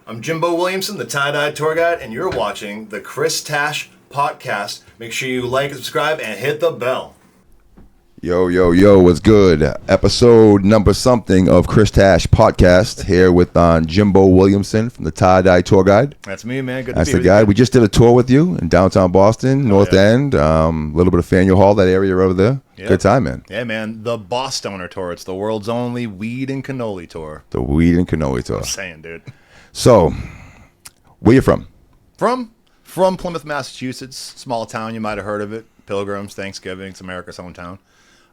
I'm Jimbo Williamson, the Tye Dyed Tour Guide, and you're watching the Chris Tash Pawtcast. Make sure you like and subscribe and hit the bell. Yo, what's good? Episode number something of Chris Tash Pawtcast here with Jimbo Williamson from the Tye Dyed Tour Guide. That's me, man. Good That's to be the guy. with you. We just did a tour with you in downtown Boston, North End, a little bit of Faneuil Hall, that area over there. Yep. Good time, man. Yeah, man. The Bostoner Tour. It's the world's only weed and cannoli tour. The weed and cannoli tour. I'm saying, dude. So, where you from? From Plymouth, Massachusetts. Small town. You might have heard of it. Pilgrims, Thanksgiving. It's America's hometown.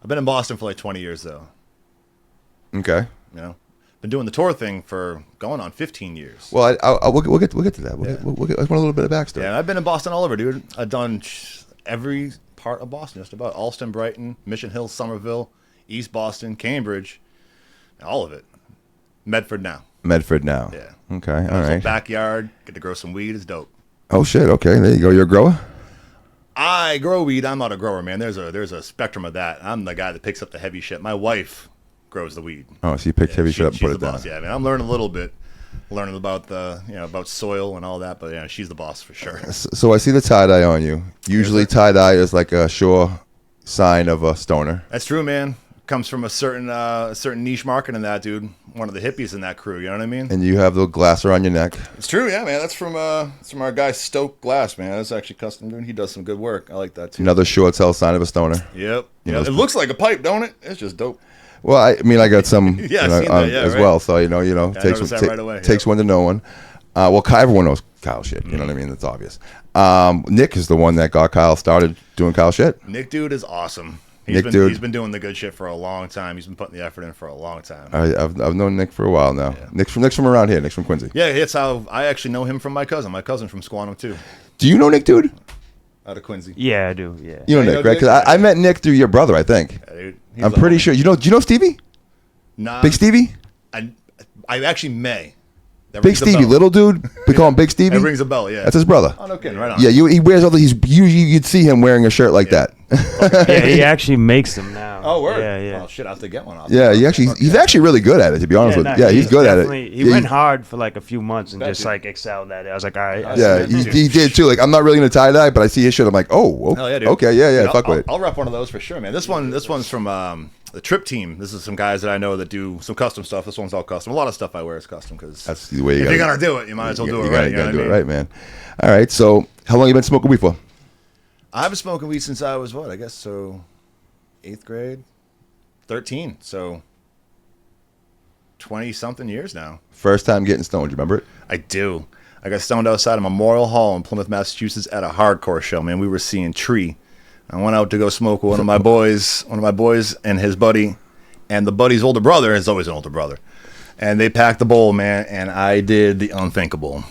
I've been in Boston for like 20 years, though. Okay. You know, been doing the tour thing for going on 15 years. Well, we'll get to that. I want a little bit of backstory. Yeah, I've been in Boston all over, dude. I've done every part of Boston, just about. Allston, Brighton, Mission Hill, Somerville, East Boston, Cambridge, all of it. Medford now. Yeah. Okay. All right. Backyard, get to grow some weed. It's dope. Oh shit. Okay. There you go. You're a grower. I grow weed. I'm not a grower, man. There's a spectrum of that. I'm the guy that picks up the heavy shit. My wife grows the weed. Oh, so you picked heavy shit up and put it down. Boss. Yeah, man. I'm learning a little bit, learning about about soil and all that. But yeah, she's the boss for sure. So I see the tie dye on you. Usually tie dye is like a sure sign of a stoner. That's true, man. Comes from a certain niche market in that, dude. One of the hippies in that crew, you know what I mean? And you have the glass around your neck. It's true, yeah, man. That's from our guy Stoke Glass, man. That's actually custom, dude. He does some good work. I like that too. Another short tell sign of a stoner. Yep. It looks like a pipe, don't it? It's just dope. Well, I got some as well. So takes one to know one. Well, everyone knows Kyle shit. You know what I mean? That's obvious. Nick is the one that got Kyle started doing Kyle shit. Nick, dude, is awesome. He's been doing the good shit for a long time. He's been putting the effort in for a long time. I've known Nick for a while now. Yeah. Nick's from around here. Nick's from Quincy. Yeah, it's how I actually know him from my cousin. My cousin from Squantum too. Do you know Nick, dude? Out of Quincy. Yeah, I do. Yeah. You know Nick, right? Because I met Nick through your brother, I think. Yeah, dude, I'm pretty sure. Do you know Stevie? Nah. Big Stevie? I actually may. Big Stevie, little dude. We call him Big Stevie. It rings a bell, yeah. That's his brother. Oh, no kidding, right on. Yeah, he wears all the. You'd see him wearing a shirt like that. Yeah, he actually makes them now. Oh, word. Yeah. Oh shit, I have to get one. Yeah, he's actually really good at it. To be honest with you, he's good at it. He went hard for like a few months and just like excelled at it. I was like, all right. Yeah, he did too. Like, I'm not really into tie dye, but I see his shit. I'm like, oh, hell yeah, dude. Okay, yeah. Fuck with it. I'll rep one of those for sure, man. This one's from the Trip team. This is some guys that I know that do some custom stuff. This one's all custom. A lot of stuff I wear is custom because that's the way if you're gonna do it, you might as well do it right. You gotta do it right, man. All right. So, how long you been smoking weed for? I've been smoking weed since I was 8th grade, 13. So 20-something years now. First time getting stoned. You remember it? I do. I got stoned outside of Memorial Hall in Plymouth, Massachusetts, at a hardcore show. Man, we were seeing Tree. I went out to go smoke with one of my boys and his buddy, and the buddy's older brother is always an older brother. And they packed the bowl, man, and I did the unthinkable.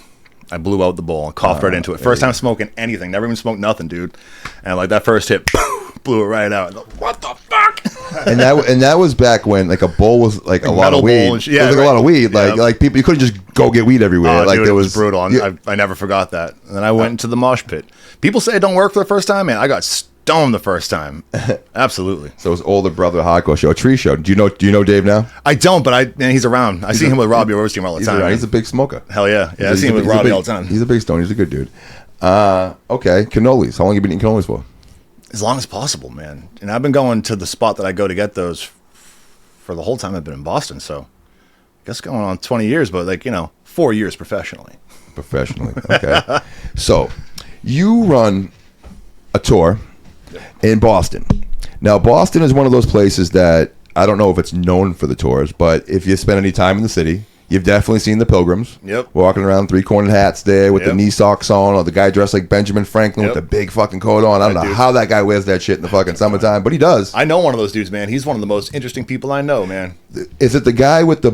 I blew out the bowl and coughed right into it. First time smoking anything. Never even smoked nothing, dude. And like that first hit, blew it right out. What the fuck? And that was back when like a bowl was like a lot of weed. It was like a lot of weed. Like people, you couldn't just go get weed everywhere. Dude, it was brutal. I never forgot that. And then I went into the mosh pit. People say it don't work for the first time, man. I got stoned the first time. Absolutely. So it was older brother hardcore show, Tree show. Do you know Dave now? I don't, but he's around. I see him with Robbie. I see him all the time. He's a big smoker. Hell yeah. Yeah, I see him with Robbie all the time. He's a big stone. He's a good dude. Okay, cannolis. How long have you been eating cannolis for? As long as possible, man. And I've been going to the spot that I go to get those for the whole time I've been in Boston. So I guess going on 20 years, but 4 years professionally. Okay. So you run a tour in Boston. Now, Boston is one of those places that I don't know if it's known for the tours, but if you spend any time in the city, you've definitely seen the Pilgrims. Yep. Walking around three-cornered hats there with the knee socks on, or the guy dressed like Benjamin Franklin with the big fucking coat on. I don't know how that guy wears that shit in the fucking summertime, but he does. I know one of those dudes, man. He's one of the most interesting people I know, man. Is it the guy with the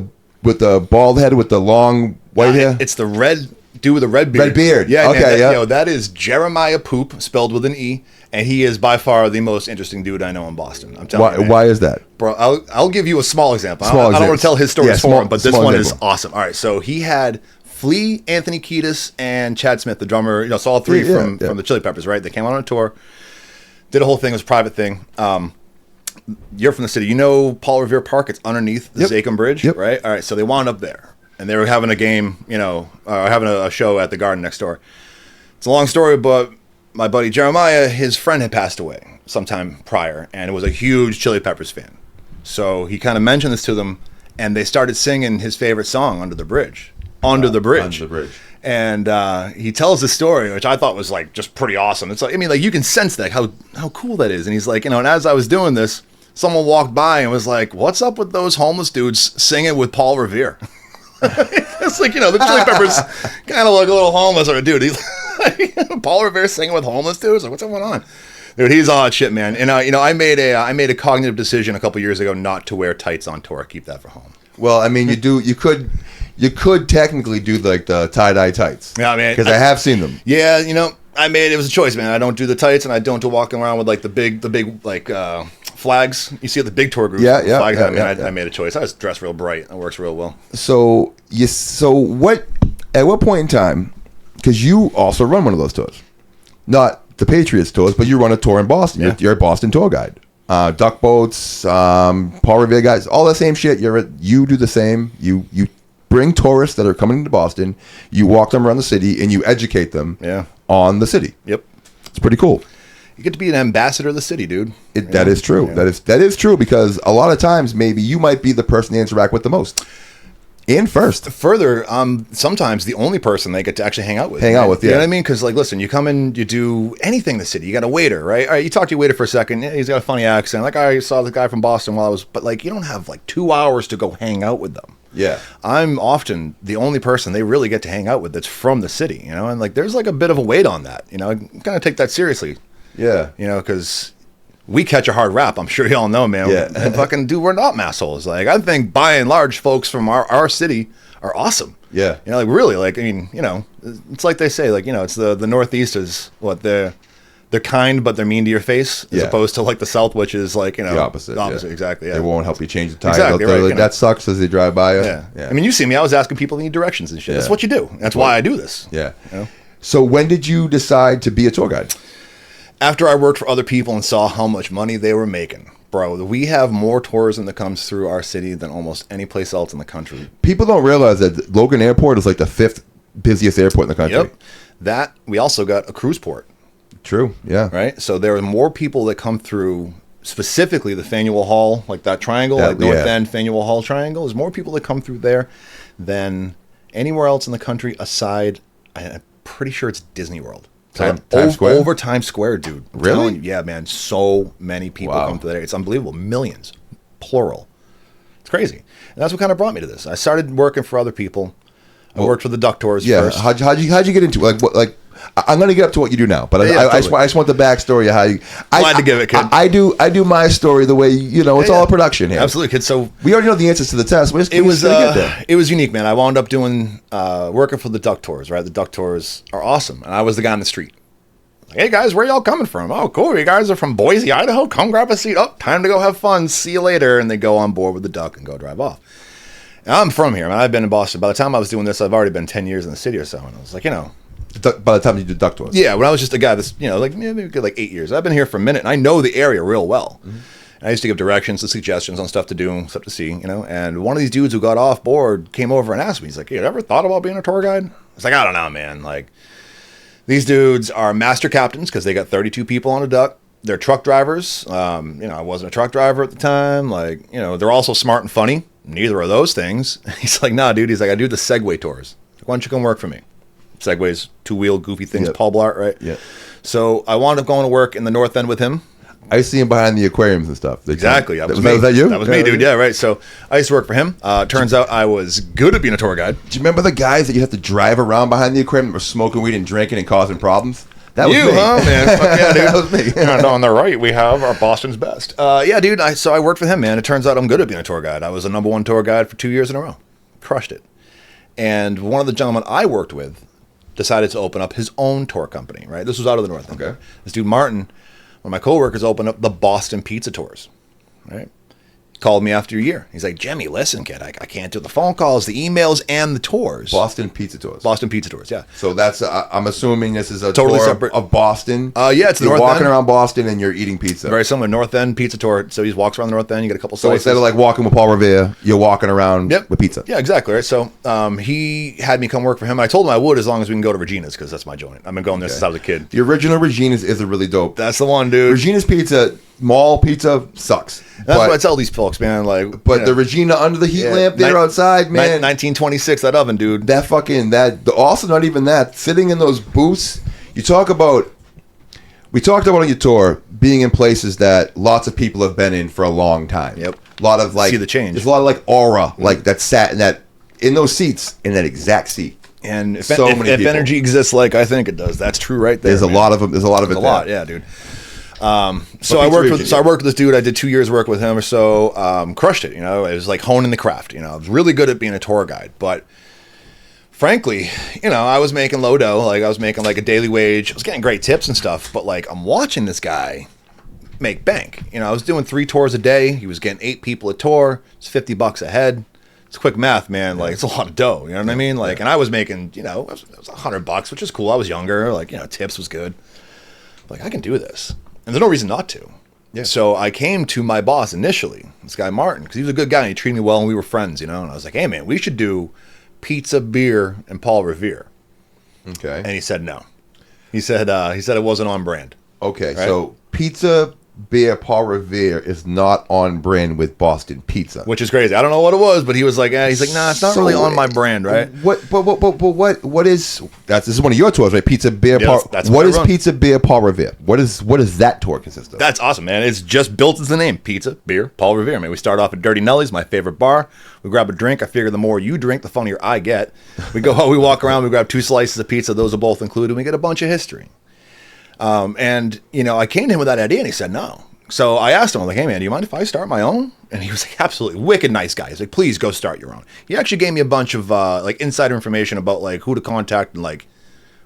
bald head with the long white hair? It's the red dude with the red beard. Red beard. Yeah, okay, man, that is Jeremiah Poop, spelled with an E. And he is by far the most interesting dude I know in Boston. I'm telling you, man. Why is that? Bro, I'll give you a small example. I don't want to tell his stories for him, but this one is awesome. All right, so he had Flea, Anthony Kiedis, and Chad Smith, the drummer. So all three from the Chili Peppers, right? They came on a tour, did a whole thing. It was a private thing. You're from the city. You know Paul Revere Park? It's underneath the Zachem Bridge, right? All right, so they wound up there. and they were having a game, having a show at the Garden next door. It's a long story, but my buddy Jeremiah, his friend had passed away sometime prior, and was a huge Chili Peppers fan. So he kind of mentioned this to them, and they started singing his favorite song, Under the Bridge. Under the Bridge. And he tells the story, which I thought was like just pretty awesome. It's like, I mean, like you can sense that, how cool that is. And he's like, and as I was doing this, someone walked by and was like, what's up with those homeless dudes singing with Paul Revere? It's like, the Chili Peppers kind of look a little homeless, or dude, he's like, Paul Revere singing with homeless dudes? Like, what's going on? Dude, he's all hot shit, man. And I made a cognitive decision a couple years ago not to wear tights on tour. Keep that for home. Well, I mean, you could technically do like the tie-dye tights. Yeah, I mean, because I have seen them. Yeah, it was a choice, man. I don't do the tights, and I don't do walking around with like the big like flags. You see at the big tour group. Yeah. Flags. I made a choice. I was dressed real bright. It works real well. So at what point in time? Because you also run one of those tours, not the Patriots tours, but you run a tour in Boston. Yeah. You're a Boston tour guide. Duck boats, Paul Revere guys, all the same shit. You do the same. You bring tourists that are coming to Boston. You walk them around the city and you educate them. On the city. Yep, it's pretty cool. You get to be an ambassador of the city, dude. That is true. Yeah. That is true, because a lot of times maybe you might be the person they interact with the most. And first. Further, sometimes the only person they get to actually hang out with. Yeah. You know what I mean? Because, like, listen, you come in, you do anything in the city. You got a waiter, right? All right, you talk to your waiter for a second. Yeah, he's got a funny accent. Like, I saw the guy from Boston while I was... But, like, you don't have, like, 2 hours to go hang out with them. Yeah. I'm often the only person they really get to hang out with that's from the city, And, like, there's, like, a bit of a weight on that, I kind of take that seriously. Yeah. Because... we catch a hard rap. I'm sure y'all know, man. Yeah. And fucking dude, we're not massholes. Like, I think by and large, folks from our city are awesome. Yeah. Like really, like, I mean, it's like they say, like, it's the Northeast is what they're kind, but they're mean to your face, as opposed to like the South, which is like, the opposite. Exactly. Yeah. They won't help you change the tire. Exactly, right, that sucks as they drive by you. Yeah. I mean, you see me, I was asking people need directions and shit. That's what you do. That's why I do this. Yeah. So when did you decide to be a tour guide? After I worked for other people and saw how much money they were making. Bro, we have more tourism that comes through our city than almost any place else in the country. People don't realize that Logan Airport is like the 5th busiest airport in the country. Yep. That, we also got a cruise port. True, yeah. Right? So there are more people that come through, specifically the Faneuil Hall, like that triangle, like North End, Faneuil Hall triangle. There's more people that come through there than anywhere else in the country aside, I'm pretty sure it's Disney World. Times Square? Over Times Square, dude. I'm Really? telling you, yeah, man. So many people come to that area. It's unbelievable. Millions. Plural. It's crazy. And that's what kind of brought me to this. I started working for other people. I worked for the Duck Tours first. How'd you get into it? Like I'm going to get up to what you do now, but I just want the backstory of how you... Glad to give it, kid. I do my story the way, it's all a production here. Absolutely, kid. So we already know the answers to the test. It was unique, man. I wound up doing working for the Duck Tours, right? The Duck Tours are awesome, and I was the guy on the street. Like, hey guys, where y'all coming from? Oh, cool. You guys are from Boise, Idaho. Come grab a seat. Oh, time to go have fun. See you later. And they go on board with the Duck and go drive off. And I'm from here, man. I've been in Boston. By the time I was doing this, I've already been 10 years in the city or so. And I was like, by the time you did Duck Tours. Yeah, when I was just a guy that's, maybe like 8 years. I've been here for a minute, and I know the area real well. Mm-hmm. And I used to give directions and suggestions on stuff to do, stuff to see, And one of these dudes who got off board came over and asked me, he's like, hey, you ever thought about being a tour guide? I was like, I don't know, man. Like, these dudes are master captains because they got 32 people on a Duck. They're truck drivers. I wasn't a truck driver at the time. Like, they're also smart and funny. Neither of those things. He's like, nah, dude. He's like, I do the Segway tours. Why don't you come work for me? Segways, two-wheel, goofy things, Paul Blart, right? Yeah. So I wound up going to work in the North End with him. I see him behind the aquariums and stuff. Exactly. Was that you? That was me, dude. Yeah, right. So I used to work for him. Turns out I was good at being a tour guide. Do you remember the guys that you have to drive around behind the aquarium that were smoking weed and drinking and causing problems? That was you, me. Huh, man? Fuck yeah, dude. That was me. And on the right, we have our Boston's best. Yeah, dude. So I worked for him, man. It turns out I'm good at being a tour guide. I was a #1 tour guide for 2 years in a row. Crushed it. And one of the gentlemen I worked with decided to open up his own tour company, right? This was out of the North End. Okay. This dude, Martin, one of my coworkers, opened up the Boston Pizza Tours, right? called me after a year. He's like, Jimmy, listen, kid, I can't do the phone calls, the emails, and the tours. Boston Pizza Tours. Boston Pizza Tours, yeah. So that's I'm assuming this is a Totally tour separate. of Boston. Yeah, it's the you're North walking End. around Boston and you're eating pizza. Very similar, North End Pizza Tour. So he walks around the North End, you get a couple So slices. instead of like walking with Paul Revere, you're walking around Yep. with pizza. Yeah, exactly, right? So he had me come work for him. I told him I would as long as we can go to Regina's, because that's my joint. I've been going there since I was a kid. The original Regina's is a really dope. That's the one, dude. Regina's Pizza, mall pizza sucks. That's what I tell these folks, man. Like, But you know, the Regina under the heat yeah, lamp there outside, man. 1926, that oven, dude. Also not even that. Sitting in those booths, we talked about on your tour being in places that lots of people have been in for a long time. Yep. A lot of like See the change. There's a lot of like aura, like that sat in those seats, in that exact seat. And if, So if, many if people. energy exists like I think it does, that's true right there. There's a man. lot of them. There's a lot of it. There's a there. lot, yeah, dude. So I Pizza worked with Region, I worked with this dude. I did 2 years work with him or so. Crushed it. You know, it was like honing the craft. You know, I was really good at being a tour guide. But frankly, you know, I was making low dough. Like I was making like a daily wage. I was getting great tips and stuff. But like I'm watching this guy make bank. You know, I was doing 3 tours a day. He was getting 8 people a tour. It's $50 a head. It's quick math, man. Like it's a lot of dough. You know what I mean? Like, and I was making, you know, it was $100, which is cool. I was younger. Like, you know, tips was good. Like I can do this, and there's no reason not to. Yeah. So I came to my boss initially, this guy Martin, because he was a good guy and he treated me well, and we were friends, you know. And I was like, hey man, we should do pizza, beer, and Paul Revere. Okay. And he said no. He said it wasn't on brand. Okay. Right? So pizza, beer, Paul Revere is not on brand with Boston Pizza. Which is crazy. I don't know what it was, but he was like, he's like, nah, it's not really on my brand, right? What is this is one of your tours, right? Pizza, beer, Yeah, Paul. that's What what I is run. pizza, beer, Paul Revere? What does that tour consist of? That's awesome, man. It's just built as the name. Pizza, beer, Paul Revere, man. We start off at Dirty Nelly's, my favorite bar. We grab a drink. I figure the more you drink, the funnier I get. We walk around, we grab 2 slices of pizza. Those are both included. We get a bunch of history. And, you know, I came to him with that idea, and he said no. So I asked him, I'm like, hey, man, do you mind if I start my own? And he was like, absolutely. Wicked nice guy. He's like, please go start your own. He actually gave me a bunch of, like, insider information about, like, who to contact and, like,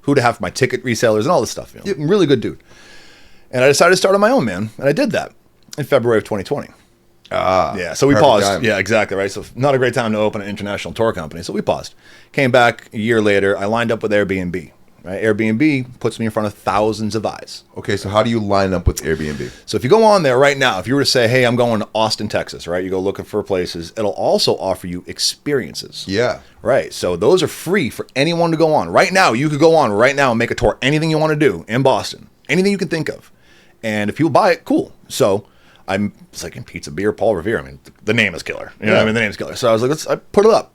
who to have for my ticket resellers and all this stuff. You know? Really good dude. And I decided to start on my own, man. And I did that in February of 2020. Yeah, so we perfect paused. time. Yeah, exactly, right? So not a great time to open an international tour company. So we paused. Came back a year later. I lined up with Airbnb. Right? Airbnb puts me in front of thousands of eyes. Okay, so how do you line up with Airbnb? So if you go on there right now, if you were to say, hey, I'm going to Austin, Texas, right? You go looking for places. It'll also offer you experiences. Yeah. Right. So those are free for anyone to go on. Right now, you could go on right now and make a tour, anything you want to do in Boston, anything you can think of. And if people buy it, cool. So it's like in pizza, beer, Paul Revere. I mean, the name is killer. You know what I mean? The name's killer. So I was like, I put it up.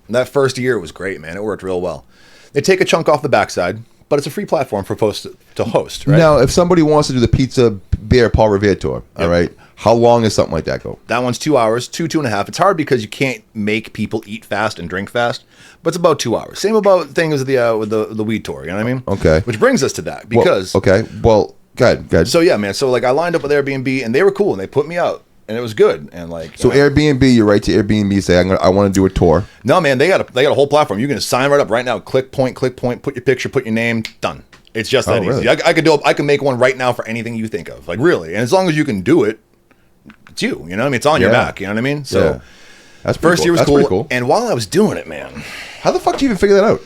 And that first year was great, man. It worked real well. They take a chunk off the backside, but it's a free platform for folks to host, right? Now, if somebody wants to do the pizza, beer, Paul Revere tour, all right, how long does something like that go? That one's 2 hours, 2.5. It's hard because you can't make people eat fast and drink fast, but it's about 2 hours. Same about thing as with the weed tour, you know what I mean? Okay. Which brings us to that because... Well, okay, well, go ahead. So yeah, man. So like I lined up with Airbnb and they were cool and they put me out and it was good and like. So Airbnb, you write to Airbnb, say I want to do a tour. No, man, they got a whole platform. You can just sign right up right now. Click point, put your picture, put your name, done. It's just that really? easy. I can make one right now for anything you think of. Like really, and as long as you can do it, it's you. You know what I mean? It's on your back. You know what I mean? So Yeah. That's pretty first year was That's pretty cool. And while I was doing it, man, How the fuck do you even figure that out?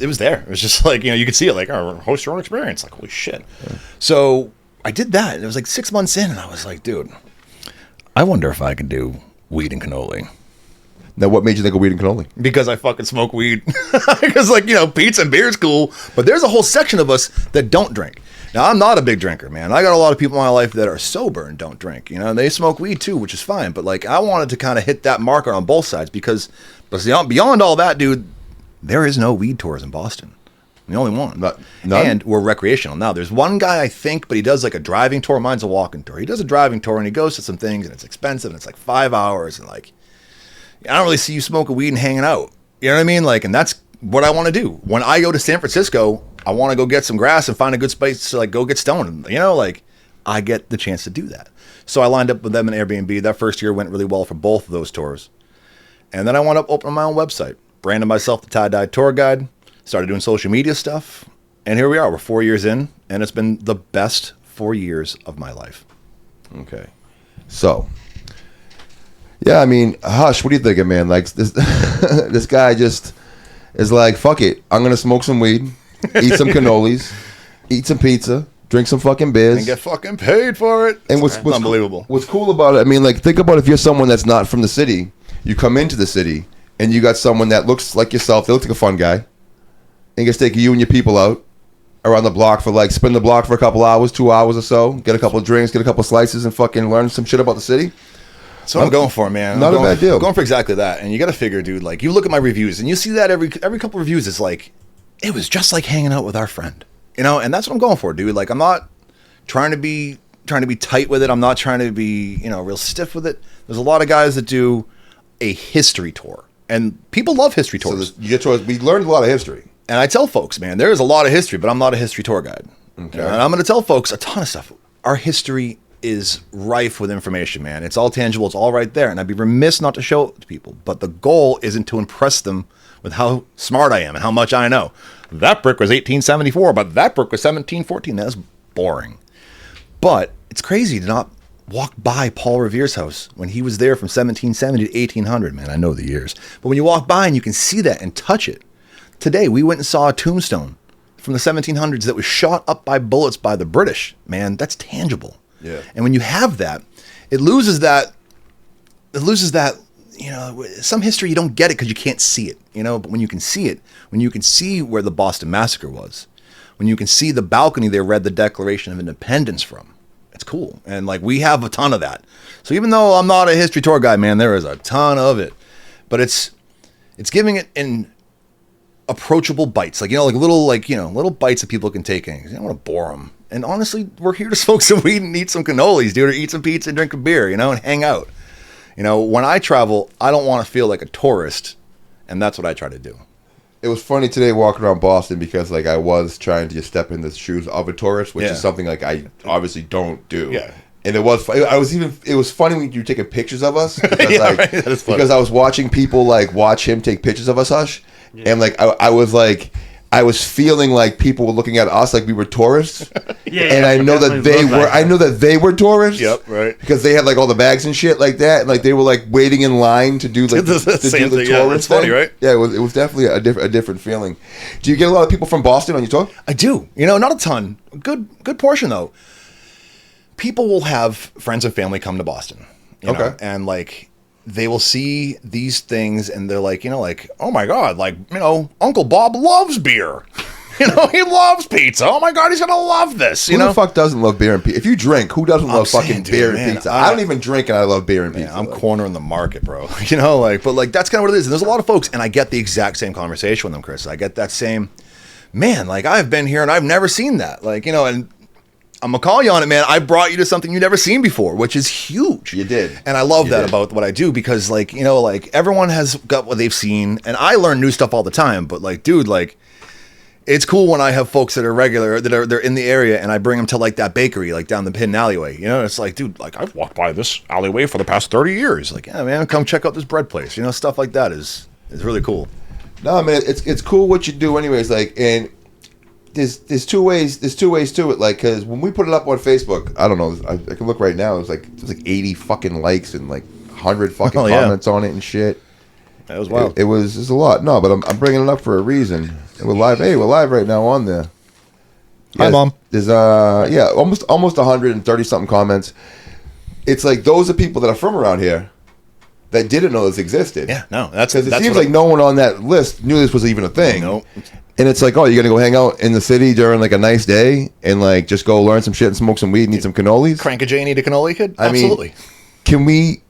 it was there. It was just like, you could see it like, oh, host your own experience. Like, holy shit. Yeah. So I did that. And it was like 6 months in. And I was like, dude, I wonder if I could do weed and cannoli. Now, what made you think of weed and cannoli? Because I fucking smoke weed. Because, like, pizza and beer is cool. But there's a whole section of us that don't drink. Now, I'm not a big drinker, man. I got a lot of people in my life that are sober and don't drink. They smoke weed too, which is fine. But, like, I wanted to kind of hit that marker on both sides because beyond all that, dude, there is no weed tours in Boston. I'm the only one. None? And we're recreational. Now, there's one guy, I think, but he does, like, a driving tour. Mine's a walking tour. He does a driving tour, and he goes to some things, and it's expensive, and it's, like, 5 hours, and, like, I don't really see you smoking weed and hanging out. You know what I mean? Like, and that's what I want to do. When I go to San Francisco, I want to go get some grass and find a good space to, like, go get stoned. Like, I get the chance to do that. So I lined up with them in Airbnb. That first year went really well for both of those tours. And then I wound up opening my own website. Branded myself the Tye Dyed Tour Guide. Started doing social media stuff. And here we are. We're 4 years in. And it's been the best 4 years of my life. Okay. So, Yeah, I mean, Hush, what are you thinking, man? Like this, this guy just is like, fuck it, I'm gonna smoke some weed, eat some cannolis, eat some pizza, drink some fucking beers, And get fucking paid for it. and what's unbelievable. What's cool about it? I mean, like, think about if you're someone that's not from the city, you come into the city, and you got someone that looks like yourself. They look like a fun guy, and gets to take you and your people out around the block for like spin the block for a couple hours, 2 hours or so, get a couple of drinks, get a couple of slices, and fucking learn some shit about the city. That's what I'm going for, man. Not a bad deal. I'm going for exactly that. And you got to figure, dude, like, you look at my reviews, and you see that every couple of reviews, it's like, it was just like hanging out with our friend. You know, and that's what I'm going for, dude. Like, I'm not trying to be tight with it. I'm not trying to be, you know, real stiff with it. There's a lot of guys that do a history tour. And people love history tours. So you get tours. We learned a lot of history. And I tell folks, man, there is a lot of history, but I'm not a history tour guide. Okay. And I'm going to tell folks a ton of stuff. Our history is rife with information, man. It's all tangible. It's all right there. And I'd be remiss not to show it to people. But the goal isn't to impress them with how smart I am and how much I know. That brick was 1874, but that brick was 1714. That's boring. But it's crazy to not walk by Paul Revere's house when he was there from 1770 to 1800. Man, I know the years. But when you walk by and you can see that and touch it. Today, we went and saw a tombstone from the 1700s that was shot up by bullets by the British. Man, that's tangible. Yeah. And when you have that, it loses that, you know, some history you don't get it because you can't see it, you know, but when you can see it, when you can see where the Boston Massacre was, when you can see the balcony they read the Declaration of Independence from, it's cool. And like, we have a ton of that. So even though I'm not a history tour guy, man, there is a ton of it, but it's giving it in approachable bites, like, you know, little bites that people can take in. I don't want to bore them. And honestly, we're here to smoke some weed and eat some cannolis, dude, or eat some pizza and drink a beer, you know, and hang out. You know, when I travel, I don't want to feel like a tourist, and that's what I try to do. It was funny today walking around Boston because like I was trying to just step in the shoes of a tourist, which is something like I obviously don't do. Yeah. And it was funny when you were taking pictures of us because, Yeah, like, right. That is funny. because I was watching people like watch him take pictures of us, Hush, and like I was feeling like people were looking at us like we were tourists. And I know that they were tourists. Yep, right. Because they had like all the bags and shit like that, and like they were like waiting in line to do like The same thing, yeah, tourist that's funny, thing. right? Yeah, it was definitely a different feeling. Do you get a lot of people from Boston on your tour? I do. You know, not a ton. Good portion, though. People will have friends and family come to Boston. You know, and like, they will see these things and they're like, you know, like, oh my God, like, you know, Uncle Bob loves beer. You know, he loves pizza. Oh my God, he's going to love this. Who the fuck doesn't love beer and pizza? If you drink, who doesn't love fucking beer and pizza? I don't even drink and I love beer and pizza. I'm cornering the market, bro. You know, like, but like, that's kind of what it is. And there's a lot of folks, and I get the exact same conversation with them, Chris. I get that same, man, like, I've been here and I've never seen that. Like, you know, and I'm going to call you on it, man. I brought you to something you've never seen before, which is huge. You did. And I love that about what I do because, like, you know, like, everyone has got what they've seen, and I learn new stuff all the time. But, like, dude, like, it's cool when I have folks that are regular, they're in the area, and I bring them to, like, that bakery, like, down the hidden alleyway. You know, it's like, dude, like, I've walked by this alleyway for the past 30 years. Like, yeah, man, come check out this bread place. You know, stuff like that is really cool. No, man, it's cool what you do anyways. Like, and there's two ways to it. Like, because when we put it up on Facebook, I don't know, I can look right now. There's like 80 fucking likes and like 100 fucking comments on it and shit. That was wild. It was a lot. No, but I'm bringing it up for a reason. And we're live. Hey, we're live right now on there. Hi, Mom. There's almost 130 something comments. It's like those are people that are from around here that didn't know this existed. Yeah, no, that's because it seems like no one on that list knew this was even a thing. Nope. And it's like, oh, you're gonna go hang out in the city during like a nice day and like just go learn some shit and smoke some weed and eat some cannolis. Crank a J and eat a cannoli, kid? Absolutely. Can we?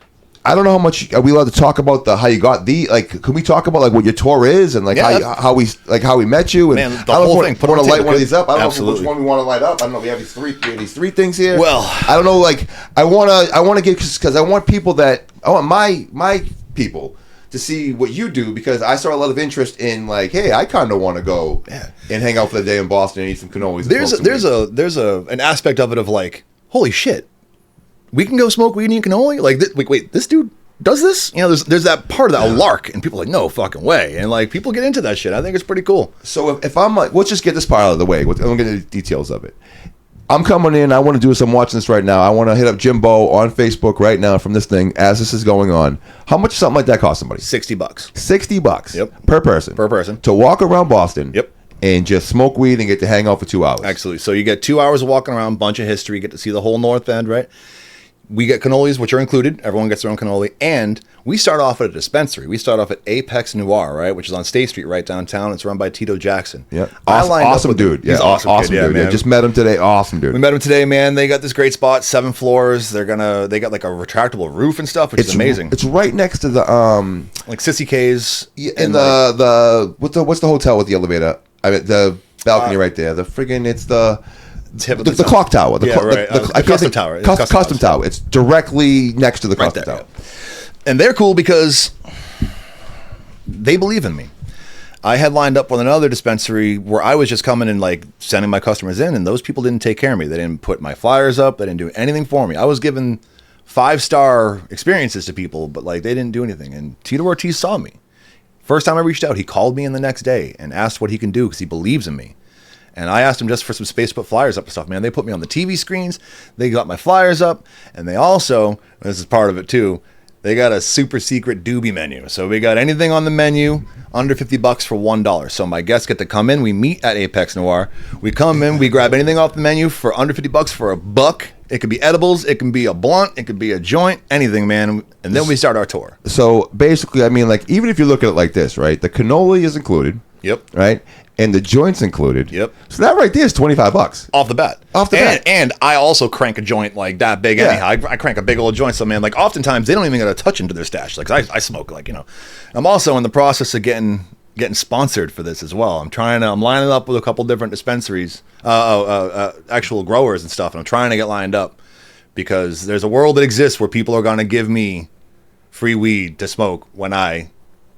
I don't know how much are we allowed to talk about how you got can we talk about like what your tour is and like how we met you and man, the whole thing. Want to light one of these up? I don't Absolutely. know which one we want to light up. I don't know. We have these three things here. Well, I don't know. Like I want to get because I want people I want my people to see what you do because I saw a lot of interest in like, hey, I kind of want to go and hang out for the day in Boston and eat some cannolis. There's an aspect of it of like, holy shit, we can go smoke weed and eat cannoli? Like, wait, this dude does this? You know, there's that part of that lark, and people are like, no fucking way. And like, people get into that shit. I think it's pretty cool. So if I'm like, let's just get this part out of the way. We'll get into the details of it. I'm coming in. I want to do this. I'm watching this right now. I want to hit up Jimbo on Facebook right now from this thing as this is going on. How much something like that cost somebody? $60. $60. Yep. Per person. Per person. To walk around Boston. Yep. And just smoke weed and get to hang out for 2 hours. Absolutely. So you get 2 hours of walking around, bunch of history, get to see the whole North End, right? We get cannolis, which are included. Everyone gets their own cannoli. And we start off at a dispensary. We start off at Apex Noir, right? Which is on State Street right downtown. It's run by Tito Jackson. Yeah. Awesome dude. He's awesome dude. Yeah, man. Yeah, just met him today. Awesome dude. We met him today, man. They got this great spot, 7 floors. They got like a retractable roof and stuff, which is amazing. It's right next to the like Sissy K's. In the what's the hotel with the elevator? I mean the balcony right there. The friggin' it's the clock tower. The custom tower. Custom tower. It's directly next to the custom tower. Yeah. And they're cool because they believe in me. I had lined up with another dispensary where I was just coming and like sending my customers in, and those people didn't take care of me. They didn't put my flyers up. They didn't do anything for me. I was giving 5-star experiences to people, but like they didn't do anything. And Tito Ortiz saw me. First time I reached out, he called me in the next day and asked what he can do because he believes in me. And I asked him just for some space to put flyers up and stuff, man. They put me on the TV screens. They got my flyers up. And they also, this is part of it too, they got a super secret doobie menu. So we got anything on the menu under $50 for $1. So my guests get to come in. We meet at Apex Noir. We come in. We grab anything off the menu for under $50 for $1. It could be edibles. It can be a blunt. It could be a joint. Anything, man. And then we start our tour. So basically, I mean, like, even if you look at it like this, right? The cannoli is included. Yep. Right? And the joints included. Yep. So that right there is $25 off the bat. And I also crank a joint like that big anyhow. I crank a big old joint. So man, like oftentimes they don't even get a touch into their stash. Like I smoke, like, you know. I'm also in the process of getting sponsored for this as well. I'm lining up with a couple different dispensaries, actual growers and stuff, and I'm trying to get lined up because there's a world that exists where people are going to give me free weed to smoke when I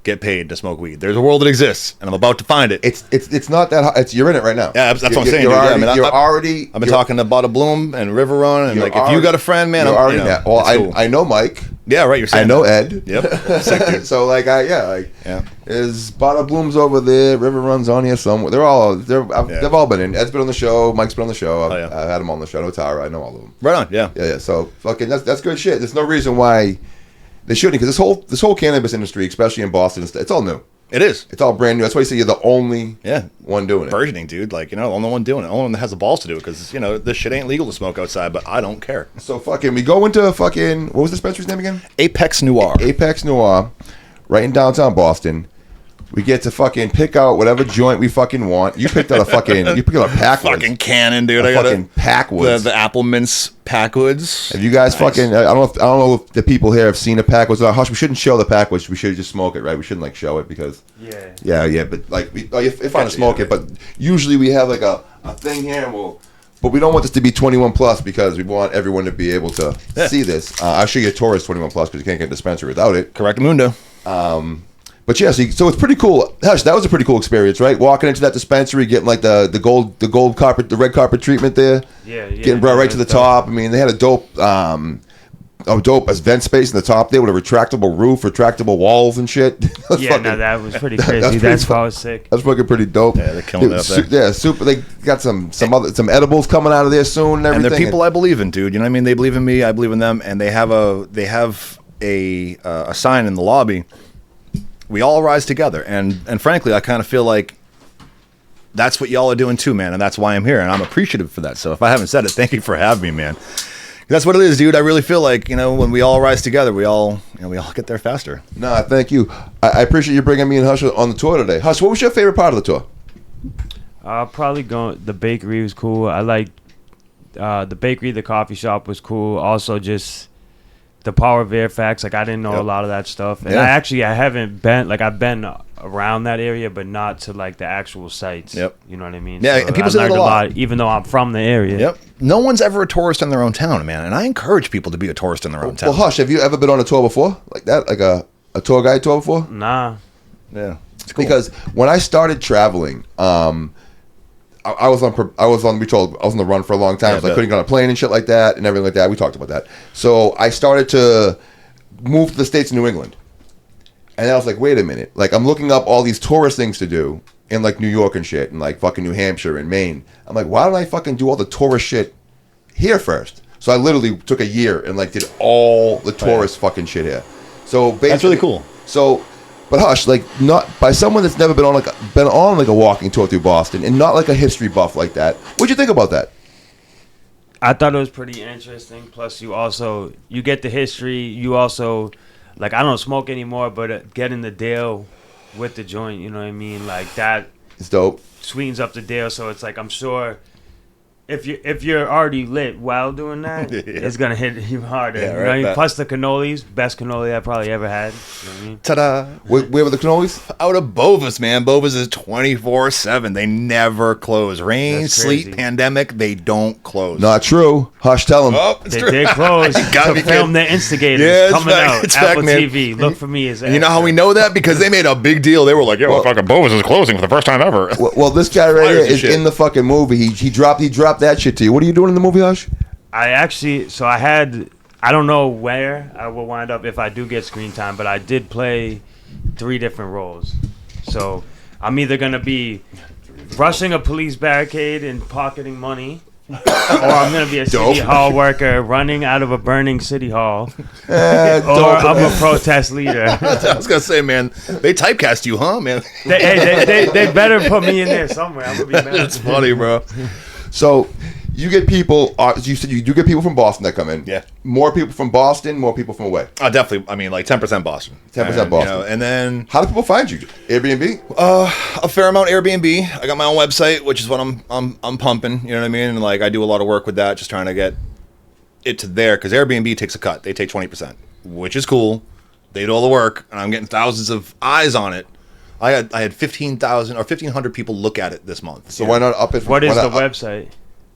get paid to smoke weed. There's a world that exists, and I'm about to find it. It's not that hard. You're in it right now. Yeah, that's what I'm saying. I've been talking to Bada Bloom and River Run, and like, if you got a friend, man, I'm already there. Well, cool. I know Mike. Yeah, right. You're saying I know Ed. Yep. Sick, dude. So like is Bada Bloom's over there? River Run's on here somewhere. They've all been in. Ed's been on the show. Mike's been on the show. I've had him on the show. No Tara. I know all of them. Right on. Yeah. Yeah. So fucking that's good shit. There's no reason why they shouldn't, because this whole cannabis industry, especially in Boston, it's all new. It is. It's all brand new. That's why you say you're the only one doing it. Burgeoning, dude. Like, you know, the only one doing it. The only one that has the balls to do it, because, you know, this shit ain't legal to smoke outside, but I don't care. So fucking, we go into fucking, what was the dispensary's name again? Apex Noir. Apex Noir, right in downtown Boston. We get to fucking pick out whatever joint we fucking want. You picked out a Packwoods. Fucking cannon, dude. I got a Packwoods. The Apple Mints Packwoods. Have you guys fucking? I don't know if the people here have seen a Packwoods. Hush, we shouldn't show the Packwoods. We should just smoke it, right? We shouldn't like show it because. Yeah. But like, if I smoke it, but usually we have like a thing here, and but we don't want this to be 21 plus because we want everyone to be able to see this. I'll show you a tour is 21 plus because you can't get a dispensary without it. Correct, Mundo. But yeah, so it's pretty cool. Hush, that was a pretty cool experience, right? Walking into that dispensary, getting like the gold carpet, the red carpet treatment there. Yeah. Getting brought right to the top. I mean, they had a dope vent space in the top there with a retractable roof, retractable walls and shit. That was pretty crazy. That's why I was sick. That's fucking pretty dope. Yeah, they're killing it up there. Yeah, super. They got some edibles coming out of there soon and everything. And they're people I believe in, dude. You know what I mean? They believe in me. I believe in them. And they have a sign in the lobby. We all rise together, and frankly, I kind of feel like that's what y'all are doing too, man, and that's why I'm here, and I'm appreciative for that. So if I haven't said it, thank you for having me, man. That's what it is, dude. I really feel like, you know, when we all rise together, we all get there faster. Nah, thank you. I appreciate you bringing me and Hush on the tour today. Hush, what was your favorite part of the tour? Probably the bakery was cool. I liked the bakery, the coffee shop was cool. Also, just the Power Revere facts, like I didn't know a lot of that stuff, and I haven't been, like I've been around that area, but not to like the actual sites. Yep. You know what I mean? Yeah, so and people say that a lot, even though I'm from the area. Yep. No one's ever a tourist in their own town, man, and I encourage people to be a tourist in their own town. Well, Hush, have you ever been on a tour before, like that, like a tour guide tour before? Nah. Yeah. It's cool. Because when I started traveling, I was on the run for a long time, so I couldn't get on a plane and shit like that and everything like that. We talked about that. So I started to move to the States and New England. And then I was like, wait a minute. Like, I'm looking up all these tourist things to do in, like, New York and shit and, like, fucking New Hampshire and Maine. I'm like, why don't I fucking do all the tourist shit here first. So I literally took a year and like did all the tourist fucking shit here. So basically, that's really cool. So, but Hush, like not by someone that's never been on like a walking tour through Boston and not like a history buff like that. What'd you think about that? I thought it was pretty interesting. Plus, you get the history. You also, like, I don't smoke anymore, but getting the deal with the joint, you know what I mean? Like that. It's dope. Sweetens up the deal, so it's like I'm sure if you're already lit while doing that, it's gonna hit you harder. Yeah, you know right, what I mean? Plus the cannolis, best cannoli I probably ever had. You know what I mean? Ta-da! Where were the cannolis? Out of BOVA's, man. BOVA's is 24/7. They never close. Rain, That's sleet, crazy. pandemic, they don't close. Not true. Hush, tell him. Oh, it's They true. did close You gotta to be film kidding. the Instigators Yeah, it's coming fact, out. it's Apple fact, man. TV. Look for me as And you know how we know that? Because they made a big deal. They were like, "Yo, fucking BOVA's is closing for the first time ever." Well, this guy right here Fires and is shit. in the fucking movie. He dropped that shit to you. What are you doing in the movie, Hush? I don't know where I will wind up if I do get screen time, but I did play 3 different roles. So I'm either going to be rushing a police barricade and pocketing money, or I'm going to be a city hall worker running out of a burning city hall, or I'm a protest leader. I was gonna say, man, they typecast you, huh, man? They better put me in there somewhere. I'm going to be mad. It's funny, bro. So you get people. You said you do get people from Boston that come in. Yeah. More people from Boston. More people from away. Definitely. I mean, like 10% Boston. 10% Boston. You know, and then How do people find you? Airbnb. a fair amount Airbnb. I got my own website, which is what I'm pumping. You know what I mean? And like I do a lot of work with that, just trying to get it to there because Airbnb takes a cut. They take 20%, which is cool. They do all the work, and I'm getting thousands of eyes on it. I had 15,000 or 1,500 people look at it this month. So why not up it? What is why the not website?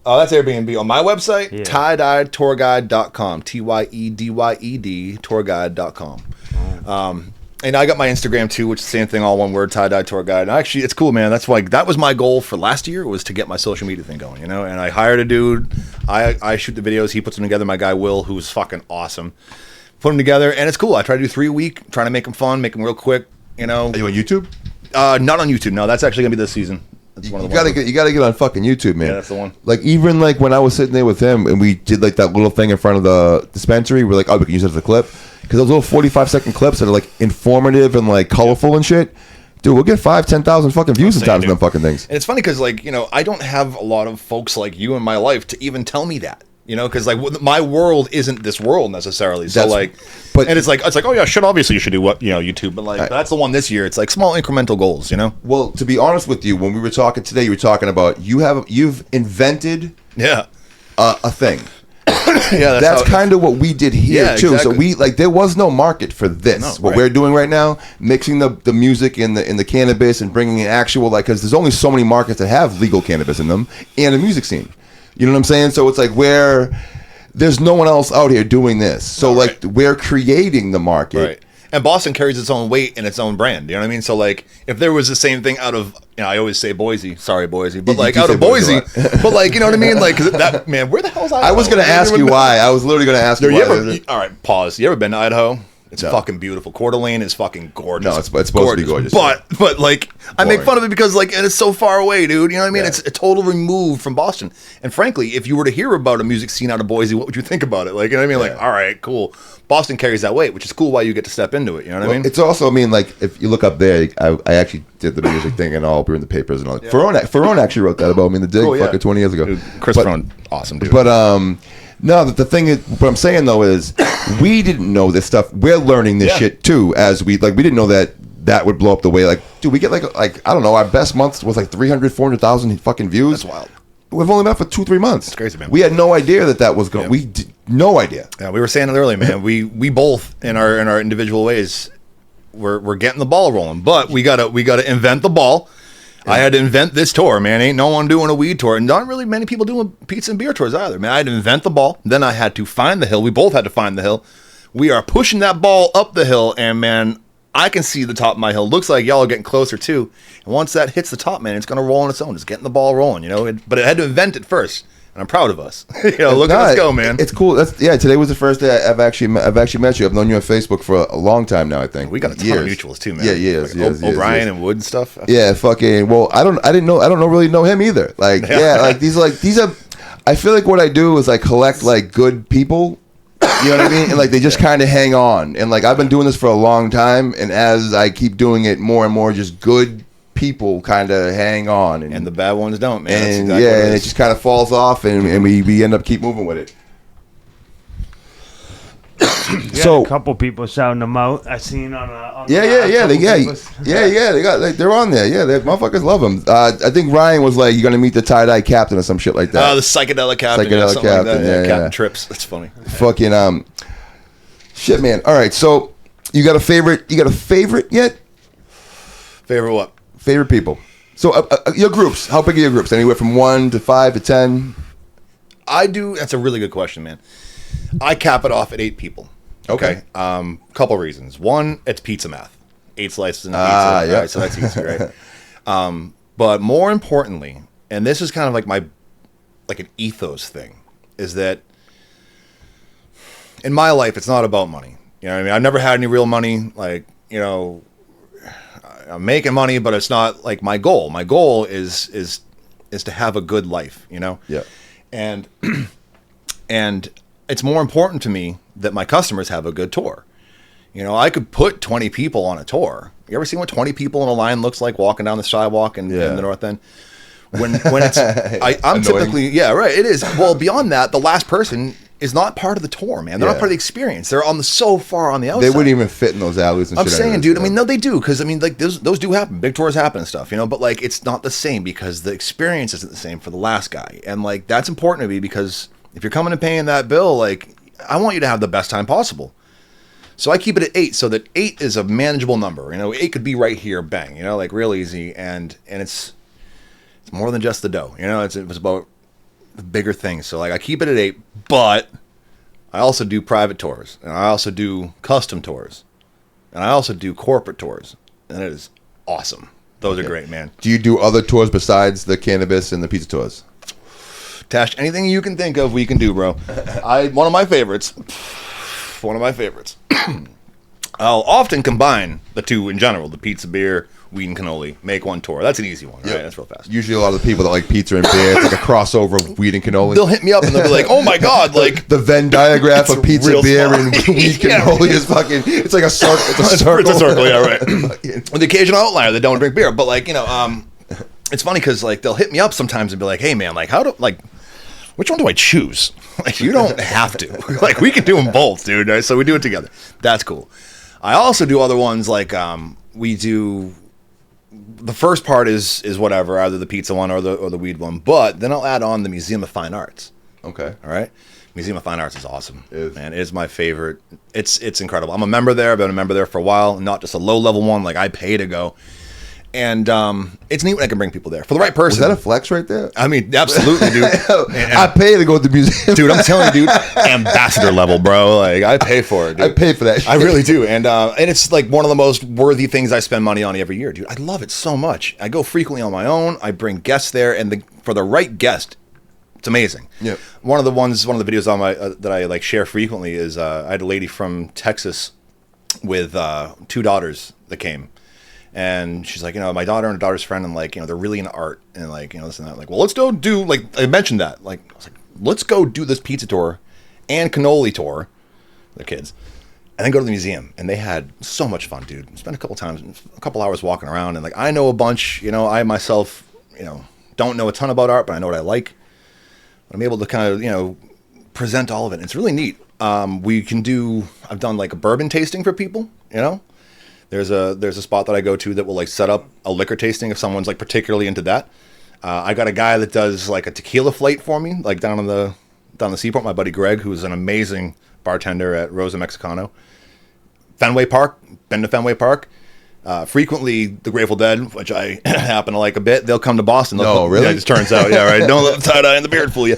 Oh, that's Airbnb. On my website, Yeah. TyeDyedTourGuide.com. TYEDYED tourguide.com. And I got my Instagram too, which is the same thing, all one word, Tye Dyed Tour Guide. And actually, it's cool, man. That's like that was my goal for last year, was to get my social media thing going, you know. And I hired a dude. I shoot the videos. He puts them together. My guy Will, who's fucking awesome, put them together, and it's cool. I try to do 3 a week, trying to make them fun, make them real quick, you know. Are you on YouTube? Not on YouTube. No, that's actually gonna be this season. That's one of the ones. You gotta get on fucking YouTube, man. Yeah, that's the one. Like even like when I was sitting there with him and we did like that little thing in front of the dispensary, we're like, oh, we can use it as a clip because those little 45-second clips that are like informative and like colorful and shit. Dude, we'll get 5,000-10,000 fucking views sometimes on them fucking things. And it's funny because, like, you know, I don't have a lot of folks like you in my life to even tell me that. You know, because like my world isn't this world necessarily. So and it's like oh yeah, shit. Obviously, you should do what YouTube. But like that's the one this year. It's like small incremental goals. You know. Well, to be honest with you, when we were talking today, you were talking about you've invented a thing. Yeah, that's kind of what we did here too. Exactly. So there was no market for this. What we're doing right now, mixing the music and the cannabis and bringing in actual because there's only so many markets that have legal cannabis in them and a music scene. You know what I'm saying? So it's like there's no one else out here doing this. So we're creating the market. Right. And Boston carries its own weight and its own brand. You know what I mean? So like if there was the same thing out of, you know, I always say Boise. Sorry, Boise. But like out of Boise. But like, you know what I mean? Like, 'cause that, man, where the hell is Idaho? I was going to ask you why. I was literally going to ask you why. All right, pause. You ever been to Idaho? It's fucking beautiful. Coeur d'Alene is fucking gorgeous. No, it's supposed to be gorgeous. But like, I make fun of it because like, and it's so far away, dude. You know what I mean? Yeah. It's a total remove from Boston. And frankly, if you were to hear about a music scene out of Boise, what would you think about it? Like, you know what I mean? Like, all right, cool. Boston carries that weight, which is cool. Why you get to step into it. You know what I mean? It's also, I mean, like if you look up there, I actually did the music thing and all. We were in the papers and all. Yeah. Ferone actually wrote that about me in the dig fucking 20 years ago. Dude, Chris Ferone, awesome dude. But no, the thing is, what I'm saying though is, we didn't know this stuff. We're learning this shit too, as we didn't know that would blow up the way. Like, dude, we get like I don't know, our best month was like 300,000-400,000 fucking views. That's wild. We've only been for 2-3 months. It's crazy, man. We had no idea that was going. Yeah. We did no idea. Yeah, we were saying it earlier, man. We both in our individual ways, we're getting the ball rolling, but we gotta invent the ball. Yeah. I had to invent this tour, man. Ain't no one doing a weed tour, and not really many people doing pizza and beer tours either, man. I had to invent the ball. Then I had to find the hill. We both had to find the hill. We are pushing that ball up the hill, and man, I can see the top of my hill. Looks like y'all are getting closer too. And once that hits the top, man, it's gonna roll on its own. It's getting the ball rolling, you know. But it had to invent it first, and I'm proud of us. You know, let's go, man. It's cool. Today was the first day I've actually met you. I've known you on Facebook for a long time now. I think we got a ton of mutuals too, man. Yeah, years. O'Brien and Wood and stuff. Yeah, fucking. Well, I don't really know him either. Like, like these are. I feel like what I do is I collect like good people. You know what I mean? And like they just kind of hang on. And like I've been doing this for a long time, and as I keep doing it more and more, just good people kind of hang on, and the bad ones don't, man. And exactly and it just kind of falls off, and we end up keep moving with it. So a couple people shouting them out. I seen on They got they're on there. Yeah, motherfuckers love them. I think Ryan was like, "You're gonna meet the Tie Dye captain or some shit like that." Oh, the psychedelic captain. Psychedelic captain. Like that. Captain Trips. That's funny. Fucking shit, man. All right, so you got a favorite? You got a favorite yet? Favorite what? Favorite people. So your groups. How big are your groups? Anywhere from 1 to 5 to 10. I do. That's a really good question, man. I cap it off at 8 people. Okay. Couple reasons. One, it's pizza math. 8 slices in a pizza. Yeah. Right, so that's easy, right? But more importantly, and this is kind of like an ethos thing, is that in my life, it's not about money. You know what I mean? I've never had any real money. Like, you know, I'm making money, but it's not like my goal. My goal is to have a good life, you know? Yeah. And it's more important to me that my customers have a good tour. You know, I could put 20 people on a tour. You ever seen what 20 people in a line looks like walking down the sidewalk in the North End? When it's, I'm typically, it is. Well, beyond that, the last person is not part of the tour, man. They're not part of the experience. They're so far on the outside. They wouldn't even fit in those alleys and I'm shit. saying, dude, I mean, no, they do. Because, I mean, like, those do happen. Big tours happen and stuff, you know? But, like, it's not the same because the experience isn't the same for the last guy. And, like, that's important to me because if you're coming and paying that bill, like, I want you to have the best time possible. So I keep it at 8 so that 8 is a manageable number. You know, 8 could be right here, bang, you know, like real easy. And it's more than just the dough. You know, it was about the bigger things. So like I keep it at 8, but I also do private tours, and I also do custom tours, and I also do corporate tours. And it is awesome. Those are great, man. Do you do other tours besides the cannabis and the pizza tours? Tash, anything you can think of, we can do, bro. One of my favorites. I'll often combine the two in general, the pizza, beer, weed, and cannoli. Make one tour. That's an easy one, right? That's real fast. Usually a lot of the people that like pizza and beer, it's like a crossover of weed and cannoli. They'll hit me up and they'll be like, oh my God, like... the Venn diagram of pizza, beer, and weed cannoli is fucking... It's like a circle. It's a circle. It's a circle, yeah, right. With the occasional outlier that don't drink beer. But like, you know, it's funny because like they'll hit me up sometimes and be like, hey man, like which one do I choose? Like, you don't have to. Like, we can do them both, dude. Right? So we do it together. That's cool. I also do other ones like we do. The first part is whatever, either the pizza one or the weed one. But then I'll add on the Museum of Fine Arts. Okay. All right. Museum of Fine Arts is awesome. Man, it is my favorite. It's incredible. I'm a member there. I've been a member there for a while. Not just a low level one. Like I pay to go. And it's neat when I can bring people there for the right person. Is that a flex right there? I mean, absolutely, dude. I pay to go to the museum, dude. I'm telling you, dude, ambassador level, bro. Like I pay for it. Dude. I pay for that shit. I really do, and it's like one of the most worthy things I spend money on every year, dude. I love it so much. I go frequently on my own. I bring guests there, and for the right guest, it's amazing. Yeah. One of the videos on my that I like share frequently is I had a lady from Texas with 2 daughters that came. And she's like, you know, my daughter and her daughter's friend, and like, you know, they're really into art and like, you know, this and that. Like, well, let's go do, like, I mentioned that. Like, I was like, let's go do this pizza tour and cannoli tour, the kids, and then go to the museum. And they had so much fun, dude. Spent a couple hours walking around, and like, I know a bunch, you know, I myself, you know, don't know a ton about art, but I know what I like. I'm able to kind of, you know, present all of it. And it's really neat. I've done like a bourbon tasting for people, you know. There's a spot that I go to that will like set up a liquor tasting if someone's like particularly into that. I got a guy that does like a tequila flight for me, like down the seaport. My buddy Greg, who's an amazing bartender at Rosa Mexicano. Fenway Park, been to Fenway Park. Frequently, the Grateful Dead, which I happen to like a bit, they'll come to Boston. No, really? Yeah, it just turns out, yeah, right. Don't let the tie-dye and the beard fool you.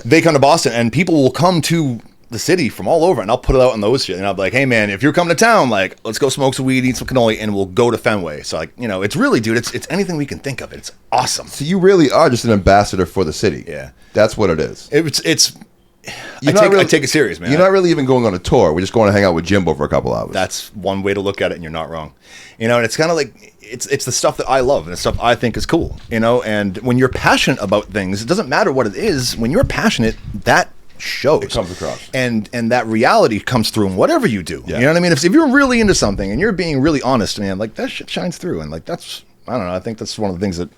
They come to Boston, and people will come to the city from all over, and I'll put it out on those shit, and I'll be like, hey man, if you're coming to town, like, let's go smoke some weed, eat some cannoli, and we'll go to Fenway. So like, you know, it's really, dude, it's anything we can think of. It's awesome. So you really are just an ambassador for the city. Yeah, that's what it is. It's I take it serious, man. You're not really even going on a tour. We're just going to hang out with Jimbo for a couple hours. That's one way to look at it, and you're not wrong. And it's kind of like it's the stuff that I love and the stuff I think is cool. And when you're passionate about things, it doesn't matter what it is. When you're passionate, that shows. It comes across. And that reality comes through in whatever you do. Yeah. You know what I mean? If you're really into something and you're being really honest, man, like that shit shines through. And like that's, I don't know, I think that's one of the things that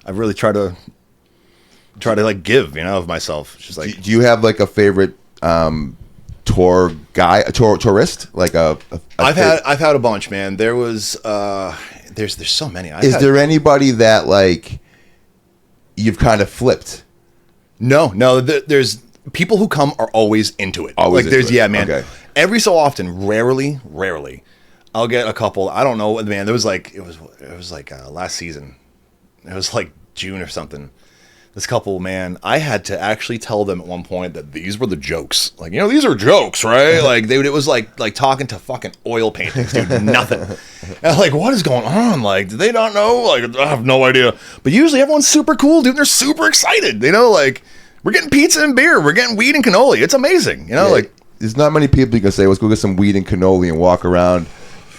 I really try to like give, of myself. It's just like, do you have like a favorite tourist? Like I've had a bunch, man. There was there's so many. Is there anybody that like you've kind of flipped? No. There's people who come are always into it. Always, like there's into it. Yeah, man. Okay. Every so often, rarely, I'll get a couple. I don't know, man. There was like it was like last season. It was like June or something. This couple, man, I had to actually tell them at one point that these were the jokes. Like, these are jokes, right? Like, it was like talking to fucking oil paintings, dude. Nothing. And I'm like, what is going on? Like, do they not know? Like, I have no idea. But usually everyone's super cool, dude. They're super excited. Like, we're getting pizza and beer. We're getting weed and cannoli. It's amazing. Like, there's not many people you can say, let's go get some weed and cannoli and walk around.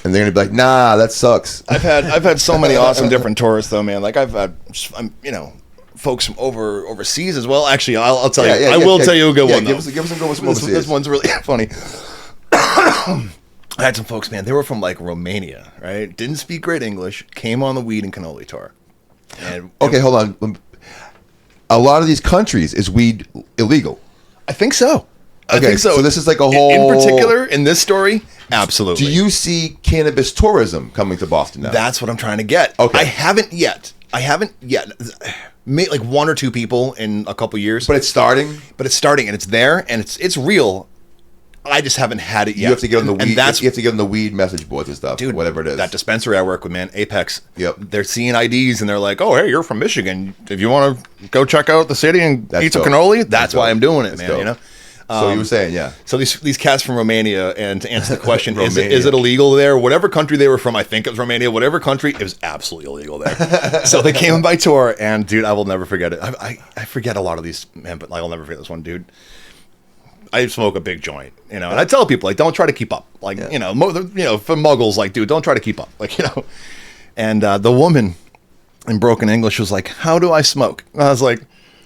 And they're gonna be like, nah, that sucks. I've had so many awesome different tourists though, man. Like I've had, folks from overseas as well. Actually, I'll tell you. I will tell you a good one. Give us some good ones from overseas. This one's really funny. I had some folks, man. They were from like Romania, right? Didn't speak great English. Came on the weed and cannoli tour. And okay, hold on. A lot of these countries is weed illegal. I think so. I think so this is like a whole. In particular, in this story, absolutely. Do you see cannabis tourism coming to Boston now? That's what I'm trying to get. Okay. I haven't yet. Made like one or two people in a couple years. But it's starting. And it's there and it's real. I just haven't had it yet. You have to get on the weed. And that's, you have to get on the weed message boards and stuff, dude, whatever it is. That dispensary I work with, man, Apex. Yep. They're seeing IDs and they're like, "Oh, hey, you're from Michigan. If you want to go check out the city and eat some cannoli, that's why I'm doing it, man." Dope. So you were saying, yeah. So these cats from Romania, and to answer the question, is it illegal there? Whatever country they were from, I think it was Romania. Whatever country, it was absolutely illegal there. So they came on by tour, and dude, I will never forget it. I forget a lot of these, man, but I'll never forget this one, dude. I smoke a big joint, and I tell people like, don't try to keep up, like for muggles, like, dude, don't try to keep up, like And the woman in broken English was like, "How do I smoke?" And I was like,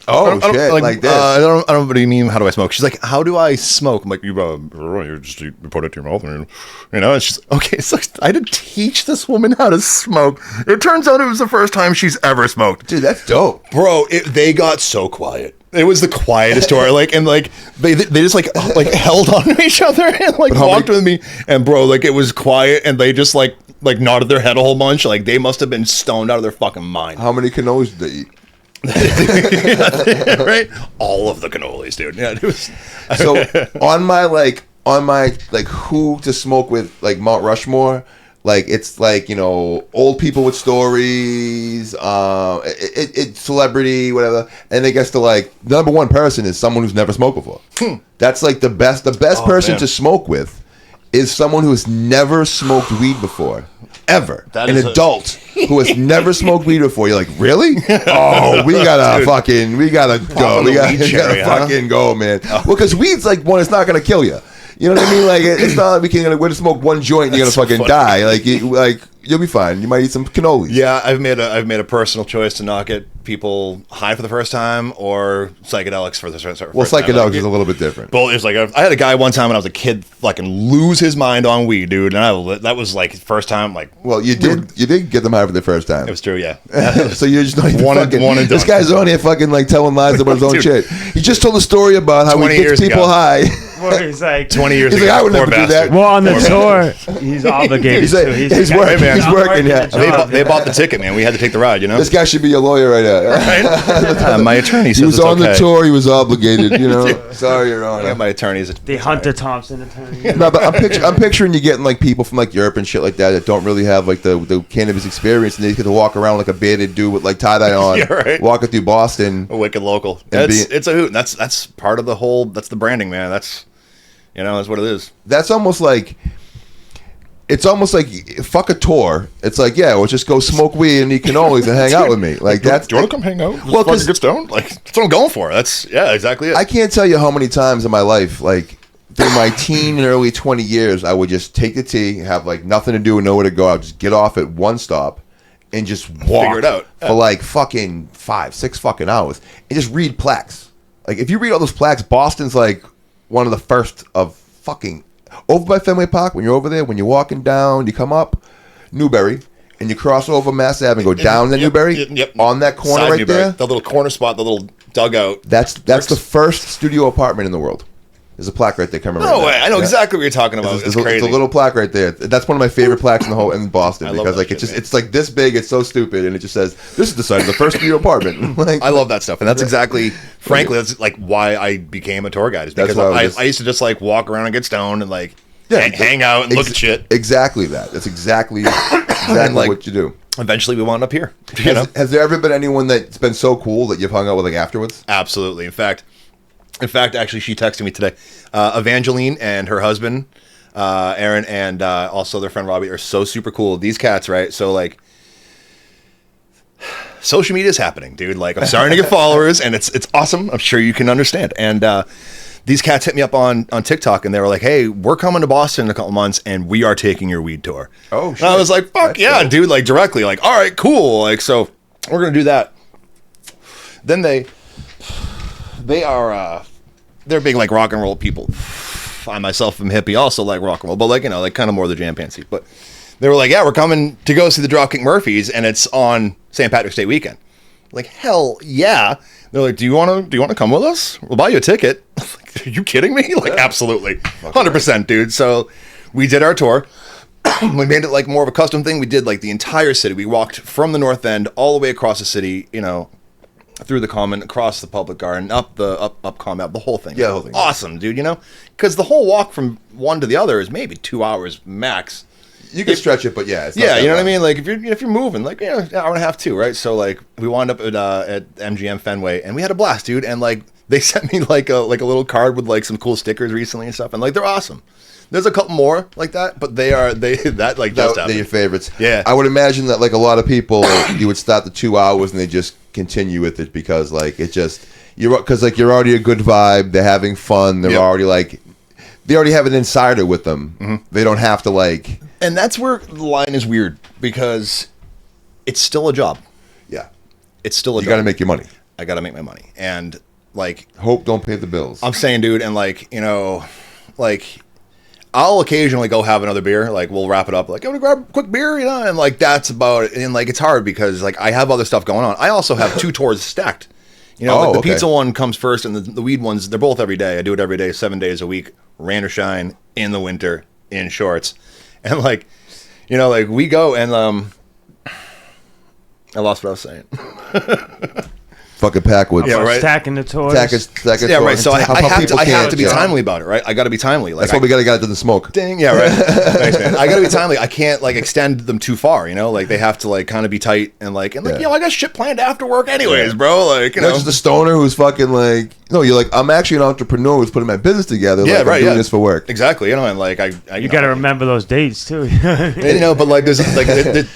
"Oh shit, like this." I don't know what do you mean. How do I smoke? She's like, "How do I smoke?" I'm like, you just you put it to your mouth, and And she's okay. So I had to teach this woman how to smoke. It turns out it was the first time she's ever smoked. Dude, that's dope, bro. They got so quiet. It was the quietest tour. They just held on to each other and walked with me. And bro, it was quiet, and they just like nodded their head a whole bunch. Like they must have been stoned out of their fucking mind. How many cannolis did they eat? Right, all of the cannolis, dude. Yeah, it was. So on my who to smoke with, like Mount Rushmore, it's old people with stories, celebrity, whatever, and I guess the number one person is someone who's never smoked before. That's the best person to smoke with is someone who has never smoked weed before. Ever. An adult who has never smoked weed before. You're like, really? Oh, we gotta go. We gotta fucking go, man. Well, because weed's one, it's not gonna kill you. You know what I mean? It's not like we're gonna smoke one joint and you're gonna fucking die. You'll be fine. You might eat some cannolis. Yeah, I've made a personal choice to not get people high for the first time or psychedelics for the first time. Well, psychedelics is a little bit different. Well, it was I had a guy one time when I was a kid fucking lose his mind on weed, dude, and that was first time. Well, you did get them high for the first time. It was true, yeah. So you're just not even one and this guy's on here fucking telling lies about his own shit. He just told a story about how he gets people high. Well, he's 20 years ago. I would never do that. Well, on the tour, he's obligated. He's working. He's working. Yeah. They bought the ticket, man. We had to take the ride. This guy should be a lawyer right now. Right? My attorney says he was it's on okay. the tour. He was obligated. Sorry, Your Honor. Yeah, my attorney's the Hunter Thompson attorney. No, but I'm picturing you getting people from Europe and shit like that don't really have the cannabis experience, and they get to walk around like a bearded dude with tie-dye on, yeah, right. walking through Boston. A wicked local. It's a hoot. That's part of the whole. That's the branding, man. That's what it is. That's almost it's almost like fuck a tour. It's like, yeah, well, just go smoke weed and eat cannolis and hang out with me. Like that's. Do you want to come hang out? Well, because get stoned. Like that's what I'm going for. That's exactly it. I can't tell you how many times in my life, like through my teen and early 20 years, I would just take the T, have like nothing to do and nowhere to go. I'd just get off at one stop and just walk Figure it out for like fucking 5-6 fucking hours and just read plaques. Like if you read all those plaques, Boston's like one of the first of fucking. Over by Fenway Park, when you're over there, when you're walking down, you come up Newbury, and you cross over Mass Ave and go down the Newbury, on that corner Side right Newbury. there. The little corner spot, the little dugout. That's the first studio apartment in the world. There's a plaque right there coming right No now. way! I know exactly what you're talking about. It's crazy. It's a little plaque right there. That's one of my favorite plaques in Boston I love because that like shit, it's like this big, it's so stupid, and it just says this is the site of the first studio apartment. Like, I love that stuff, and that's exactly, frankly, that's like why I became a tour guide. Is because I used to just like walk around and get stoned and like hang out and look at shit. Exactly that. That's exactly like, what you do. Eventually, we wound up here. Has there ever been anyone that's been so cool that you've hung out with like afterwards? Absolutely. In fact, actually, she texted me today. Evangeline and her husband, Aaron, and also their friend Robbie are so super cool. These cats, right? So like, social media is happening, dude. Like, I'm starting to get followers, and it's awesome. I'm sure you can understand. And these cats hit me up on TikTok, and they were like, "Hey, we're coming to Boston in a couple months, and we are taking your weed tour." Oh, shit. And I was like, "Fuck that's yeah, dope. Dude!" Like directly, like, "All right, cool." Like, so we're gonna do that. Then they are they're big like rock and roll people. I myself am hippie, also like rock and roll, but like like kind of more the jam pansies. But they were like, "Yeah, we're coming to go see the Dropkick Murphys, and it's on St. Patrick's Day weekend." Like, hell yeah. They're like, do you want to come with us? We'll buy you a ticket. Like, are you kidding me? Like, absolutely. 100%, dude. So we did our tour. We made it like more of a custom thing. We did like the entire city. We walked from the North End all the way across the city, through the Common, across the Public Garden, up Common Ave, the whole thing. Yeah, the whole thing. Awesome, dude, because the whole walk from one to the other is maybe 2 hours max. You can stretch it, but yeah. It's not yeah, you know bad. what I mean? Like, if you're moving, like, an hour and a half too, right? So, like, we wound up at MGM Fenway, and we had a blast, dude. And, like, they sent me, like a little card with, like, some cool stickers recently and stuff. And, like, they're awesome. There's a couple more like that, but they're your favorites. Yeah. I would imagine that, like, a lot of people, you would start the 2 hours and they just continue with it because, like, it just, you're already a good vibe. They're having fun. They're already, like, they already have an insider with them. Mm-hmm. They don't have to, like... And that's where the line is weird because it's still a job. Yeah. It's still a job. You got to make your money. I got to make my money. And, like... Hope don't pay the bills. I'm saying, dude, and, like, like... I'll occasionally go have another beer. Like, we'll wrap it up. Like, I'm going to grab a quick beer, and, like, that's about it. And, like, it's hard because, like, I have other stuff going on. I also have 2 tours stacked. The pizza one comes first, and the weed ones, they're both every day. I do it every day, 7 days a week. Rain or shine, in the winter, in shorts. And, like, like, we go, and, I lost what I was saying. Fucking Packwoods. Yeah, right. Stacking the toys. Yeah, right. So I have to be timely about it, right? I got to be timely. Like, that's why we got to get to the smoke. Ding. Yeah, right. Thanks, man. I got to be timely. I can't, like, extend them too far, Like, they have to, like, kind of be tight and, like, I got shit planned after work anyways, bro. Like, Not just a stoner who's fucking, like, no, you're like, I'm actually an entrepreneur who's putting my business together. Yeah, like, right. I'm doing this for work. Exactly. And, like, you got to remember those dates, too. But, like, there's, like,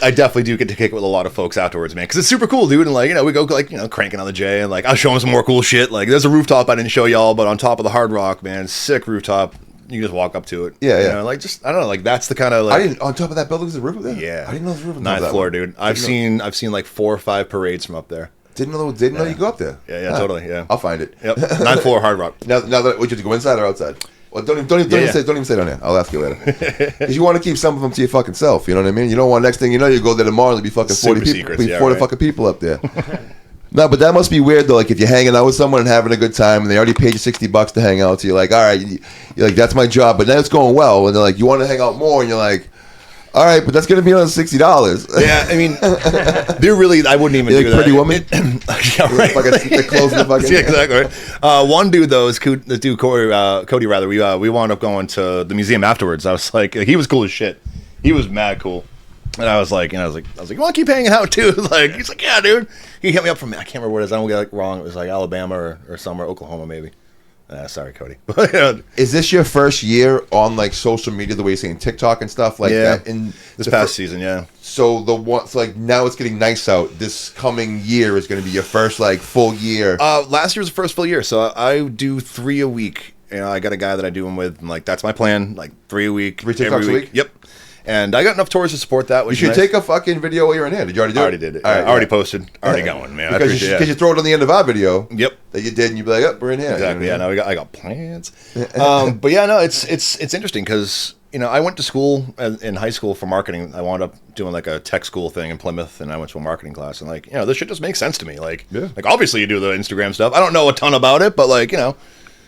I definitely do get to kick it with a lot of folks afterwards, man. Because it's super cool, dude. And, like, we go, like, cranking on the J, and, like, I'll show them some more cool shit. Like, there's a rooftop I didn't show y'all, but on top of the Hard Rock, man, sick rooftop. You just walk up to it. Yeah. Like, just, I don't know, like, that's the kind of, like... on top of that building is a roof there? Yeah. I didn't know there was a roof on 9th floor, dude. I've seen, like, 4 or 5 parades from up there. Didn't know you go up there. Yeah, totally, yeah. I'll find it. Yep. 9th floor, Hard Rock. Now that, would you go inside or outside? Well, don't even say it on here. I'll ask you later. Because you want to keep some of them to your fucking self. You know what I mean? You don't want next thing you know, you go there tomorrow and there'll be fucking 40 people, secrets, 40 fucking people up there. No, but that must be weird though. Like if you're hanging out with someone and having a good time, and they already paid you $60 to hang out, so you're like, all right, you're like, that's my job. But then it's going well, and they're like, you want to hang out more, and you're like, all right, but that's gonna be another $60. Yeah, I mean, they're really. I wouldn't even do that. Pretty Woman. Yeah, right. They're closing the fucking. Yeah, exactly. Right. One dude though is the dude Cody rather. We wound up going to the museum afterwards. I was like, he was cool as shit. He was mad cool. And I was like, you want to keep hanging out too? Like, he's like, yeah, dude. He hit me up from, I can't remember what it is. I don't get it wrong. It was like Alabama or somewhere, Oklahoma maybe. Sorry, Cody. Is this your first year on like social media, the way you're saying TikTok and stuff like that? In this past season, yeah. So like now it's getting nice out. This coming year is going to be your first like full year. Last year was the first full year, so I do 3 a week. You know, I got a guy that I do them with, and like that's my plan. Like 3 a week, 3 TikToks a week. Yep. And I got enough tours to support that. You should take a fucking video while you're in here. Did you already do it? I already did it. All right, I already posted. Already going, man. Because you throw it on the end of our video. Yep. That you did, and you'd be like, "Oh, we're in here." Exactly. Yeah. Now I got plans. But yeah, no, it's interesting because I went to school in high school for marketing. I wound up doing like a tech school thing in Plymouth, and I went to a marketing class. And like this shit just makes sense to me. Like obviously you do the Instagram stuff. I don't know a ton about it, but like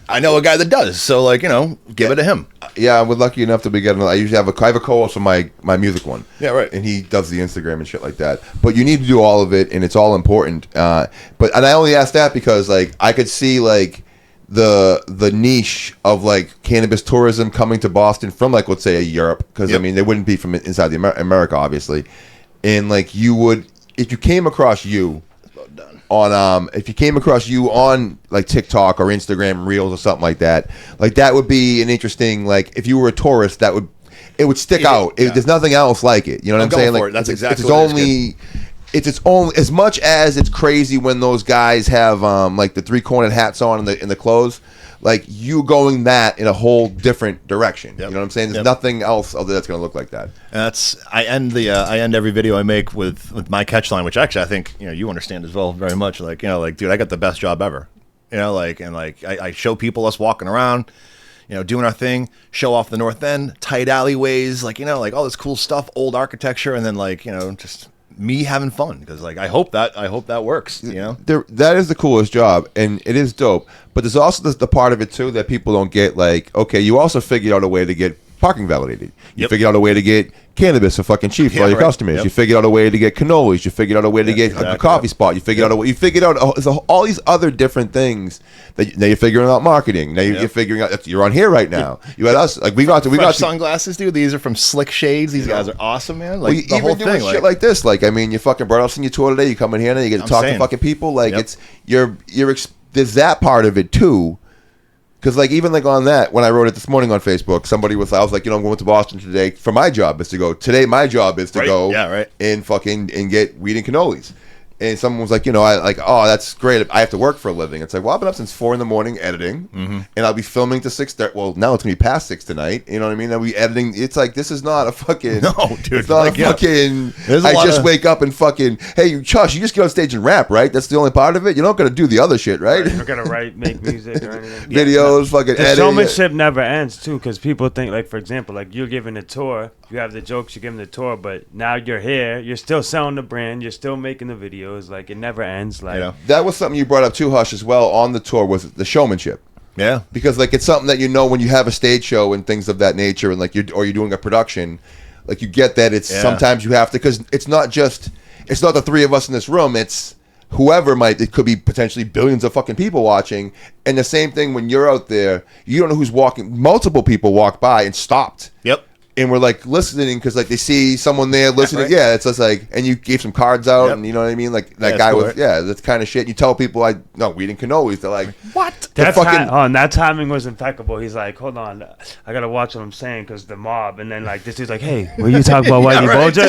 I know a guy that does, so like give it to him. Yeah, we're lucky enough to be getting. I usually have a co-host for my music one. Yeah, right. And he does the Instagram and shit like that. But you need to do all of it, and it's all important. And I only ask that because like I could see like the niche of like cannabis tourism coming to Boston from like let's say Europe, because I mean they wouldn't be from inside the America obviously, and like you would if you came across you. If you came across you on like TikTok or Instagram Reels or something like that would be an interesting, like if you were a tourist, it would stick out. There's nothing else like it. You know what I'm saying? Like that's exactly it's its own, as much as it's crazy when those guys have like the 3-cornered hats on in the clothes. Like you going that in a whole different direction. You know what I'm saying? There's nothing else other that's going to look like that. I end every video I make with my catchline, which actually I think you understand as well very much. Like dude, I got the best job ever. I show people us walking around, doing our thing, show off the North End, tight alleyways, like all this cool stuff, old architecture, and then like just me having fun because like I hope that works. That is the coolest job, and it is dope. But there's also the part of it too that people don't get. Like, okay, you also figured out a way to get parking validated. You figured out a way to get cannabis for fucking cheap for all your customers. You figured out a way to get cannolis. You figured out a way to get a coffee spot. You figured out all these other different things that now you're figuring out marketing. Now you're figuring out you're on here right now. You had us like we got sunglasses, dude. These are from Slick Shades. These guys are awesome, man. Like the whole thing, shit like this. Like I mean, you fucking brought us on your tour today. You come in here and you get to talk to fucking people. Like it's there's that part of it too. Because like even like on that, when I wrote it this morning on Facebook, somebody was, I was like, I'm going to Boston today. For my job is to go today. My job is to go and fucking and get weed and cannolis. And someone was like, oh, that's great. I have to work for a living. It's like, well, I've been up since 4 a.m. editing, and I'll be filming to 6:30. Well, now it's gonna be past 6 tonight. You know what I mean? I'll be editing. It's like this is not a fucking dude. It's not like, a fucking. I just wake up and fucking. Hey, Chush, you just get on stage and rap, right? That's the only part of it. You're not gonna do the other shit, right? You're not gonna write, make music or anything. Videos, fucking. The showmanship never ends too, because people think like, for example, like you're giving a tour. You have the jokes, you're giving the tour, but now you're here. You're still selling the brand. You're still making the videos. Like it never ends. Like that was something you brought up too, Hush, as well on the tour was the showmanship. Yeah, because like it's something that when you have a stage show and things of that nature, and like you're doing a production, like you get that it's sometimes you have to, because it's not the 3 of us in this room. It's whoever it could be potentially billions of fucking people watching. And the same thing when you're out there, you don't know who's walking. Multiple people walked by and stopped. Yep. And we're like listening because like they see someone there listening. Yeah, it's just like, and you gave some cards out, and you know what I mean. Like that guy was, that's kind of shit. You tell people, weed and cannolis. They're like, what? And that timing was impeccable. He's like, hold on, I gotta watch what I'm saying because the mob. And then like this dude's like, hey, were you talking about Whitey Bulger?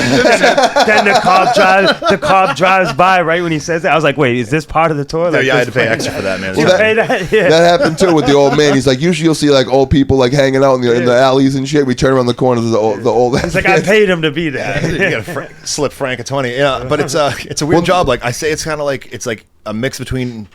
Then the cop drives by right when he says that. I was like, wait, is this part of the tour? Like, I had to pay extra for that, man. Well, that happened too with the old man. He's like, usually you'll see like old people like hanging out in the alleys and shit. We turn around the corner. The old. He's like, I paid him to be there. You gotta slip Frank a 20. Yeah, but it's a weird job. Like I say, it's kind of like it's like a mix between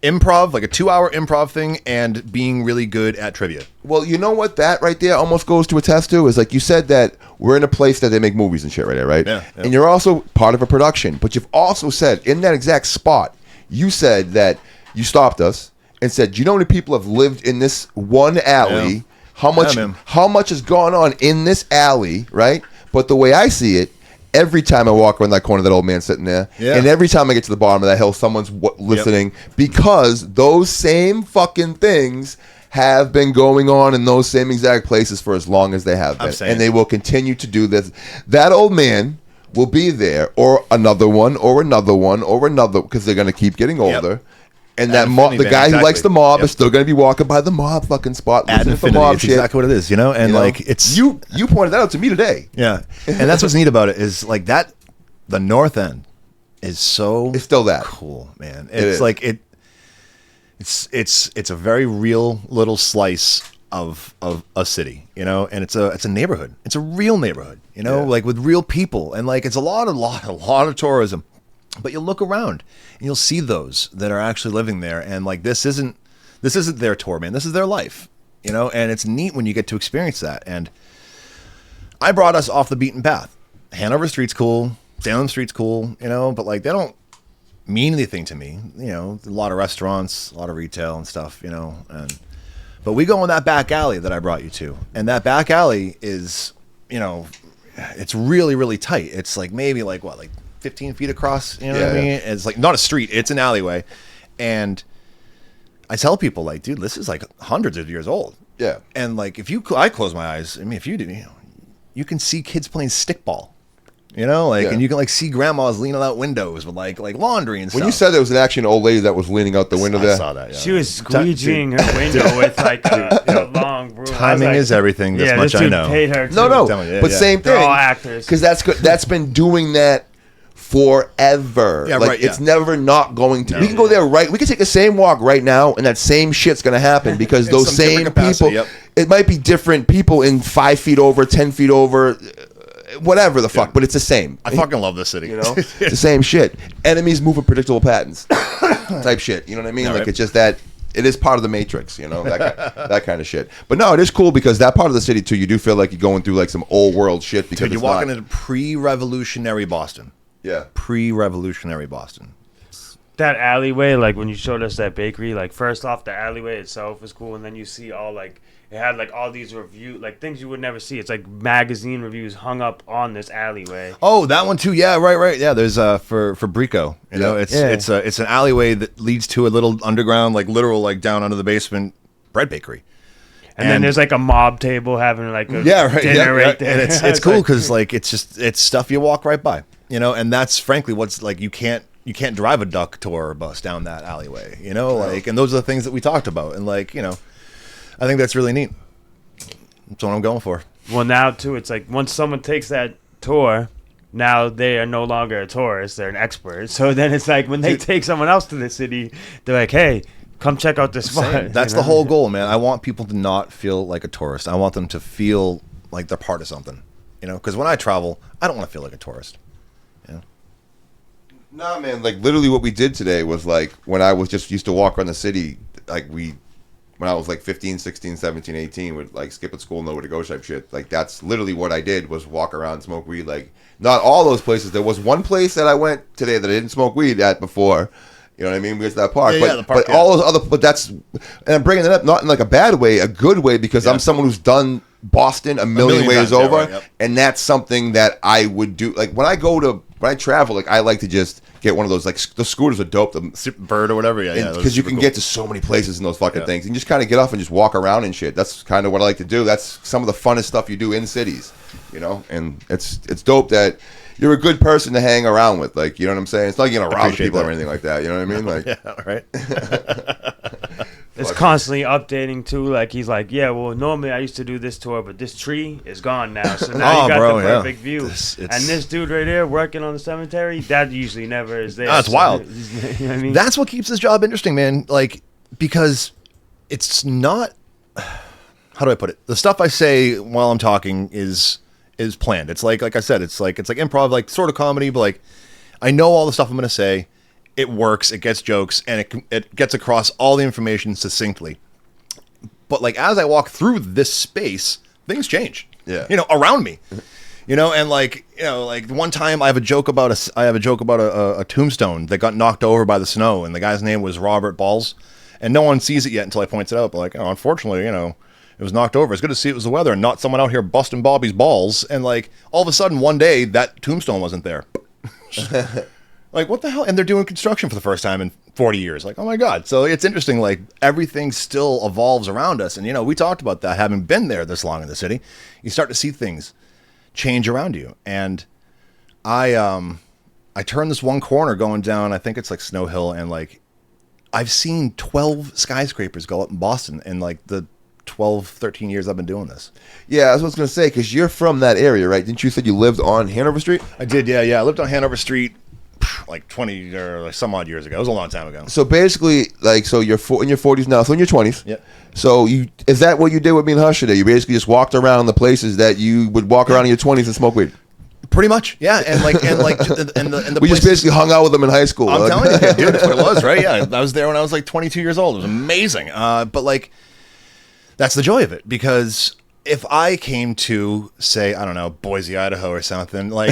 improv, like a 2-hour improv thing, and being really good at trivia. Well, you know what that right there almost goes to attest to is like you said that we're in a place that they make movies and shit right there, right? Yeah. And you're also part of a production, but you've also said in that exact spot, you said that you stopped us and said, do you know how many people have lived in this one alley? Yeah. How much has gone on in this alley, right? But the way I see it, every time I walk around that corner, that old man's sitting there, and every time I get to the bottom of that hill, someone's listening, because those same fucking things have been going on in those same exact places for as long as they have been, and they will continue to do this. That old man will be there, or another one, or another one, or another, because they're going to keep getting older. And that the guy who likes the mob is still going to be walking by the mob fucking spot. Ad infinity. It's exactly what it is, And like it's you pointed that out to me today. Yeah, and that's what's neat about it is like that. The North End is so it's still that cool, man. It's like it's a very real little slice of a city, and it's a neighborhood. It's a real neighborhood, like with real people, and like it's a lot of tourism. But you'll look around and you'll see those that are actually living there, and like this isn't their tour, man. This is their life, and it's neat when you get to experience that. And I brought us off the beaten path. Hanover Street's cool, Salem Street's cool, but like they don't mean anything to me. A lot of restaurants, a lot of retail and stuff, but we go in that back alley that I brought you to, and that back alley is, it's really, really tight. It's like maybe like 15 feet across, what I mean? It's like not a street, it's an alleyway. And I tell people like, dude, this is like hundreds of years old. Yeah. And like, I close my eyes, I mean, if you do, you can see kids playing stickball, and you can like see grandmas leaning out windows with like laundry and stuff. When you said there was actually an old lady that was leaning out the window there. I saw that, yeah. She was squeegeeing her window with like a long broom. Timing is everything, this much I know. Paid her but same thing. They're all actors. Because that's been doing that forever. Yeah, like right, it's never not going to. We can go there we can take the same walk right now, and that same shit's going to happen because those same people. It might be different people in 5 feet over, 10 feet over, whatever the fuck, but it's the same. I fucking love this city. It's the same shit. Enemies move in predictable patterns, type shit. You know what I mean? Like it's just that. It is part of the Matrix, that kind of shit. But no, it is cool because that part of the city too, you do feel like you're going through like some old world shit because you're walking into pre-revolutionary Boston. Yeah. Pre-revolutionary Boston. That alleyway, like when you showed us that bakery, like first off, the alleyway itself is cool, and then you see all like it had like all these like things you would never see. It's like magazine reviews hung up on this alleyway. Oh, that one too. Yeah, right. Yeah, there's for Brico. It's an alleyway that leads to a little underground, like literal, like down under the basement bread bakery. And then there's like a mob table having like a dinner right there. And it's cool because like it's stuff you walk right by, and that's frankly what's like you can't drive a duck tour bus down that alleyway, like, and those are the things that we talked about, and like, I think that's really neat. That's what I'm going for. Well, now too, it's like once someone takes that tour, now they are no longer a tourist; they're an expert. So then it's like when they take someone else to the city, they're like, "Hey, come check out this spot." That's the whole goal, man. I want people to not feel like a tourist. I want them to feel like they're part of something, because when I travel, I don't want to feel like a tourist. Nah, man, like literally what we did today was like when I was just used to walk around the city, like when I was like 15, 16, 17, 18, would like skip at school, know where to go type shit. Like that's literally what I did was walk around, smoke weed. Like not all those places. There was one place that I went today that I didn't smoke weed at before. You know what I mean? Because that park. The park, but all those other, but that's, and I'm bringing it up not in like a bad way, a good way, because I'm someone who's done Boston a million ways times, over, and that's something that I would do. Like when I travel, like I like to just get one of those, like the scooters are dope, the Bird or whatever, because you can get to so many places in those fucking things, and just kind of get off and just walk around and shit. That's kind of what I like to do. That's some of the funnest stuff you do in cities, and it's dope that you're a good person to hang around with. Like, you know what I'm saying? It's not like you're gonna rob people or anything like that. You know what I mean? Like, yeah, right. It's constantly updating too. Like he's like, yeah, well, normally I used to do this tour, but this tree is gone now, so now you got the perfect view. And this dude right there working on the cemetery, that usually never is there. That's wild. You know what I mean? That's what keeps this job interesting, man. Like, because it's not. How do I put it? The stuff I say while I'm talking is planned. It's like I said, it's like improv, like sort of comedy, but like I know all the stuff I'm going to say. It works, it gets jokes, and it gets across all the information succinctly. But like as I walk through this space, things change. Yeah. Around me. And like one time I have a joke about a tombstone that got knocked over by the snow, and the guy's name was Robert Balls, and no one sees it yet until I point it out. But like, unfortunately, it was knocked over. It's good to see it was the weather and not someone out here busting Bobby's balls. And like all of a sudden one day that tombstone wasn't there. Like, what the hell? And they're doing construction for the first time in 40 years. Like, oh my God. So it's interesting. Like, everything still evolves around us. And, we talked about that, having been there this long in the city. You start to see things change around you. And I turned this one corner going down, I think it's like Snow Hill. And like, I've seen 12 skyscrapers go up in Boston in like the 12, 13 years I've been doing this. Yeah, that's what I was going to say, because you're from that area, right? Didn't you say you lived on Hanover Street? I did, yeah. I lived on Hanover Street like 20 or like some odd years ago. It was a long time ago. So basically, like, so you're in your 40s now, so in your 20s. Yeah. So is that what you did with me and Hush today? You basically just walked around the places that you would walk around in your 20s and smoke weed? Pretty much, yeah. And the we just basically hung out with them in high school. I'm telling you, dude, that's what it was, right? Yeah, I was there when I was like 22 years old. It was amazing. But like, that's the joy of it, because if I came to, say, I don't know, Boise, Idaho or something, like,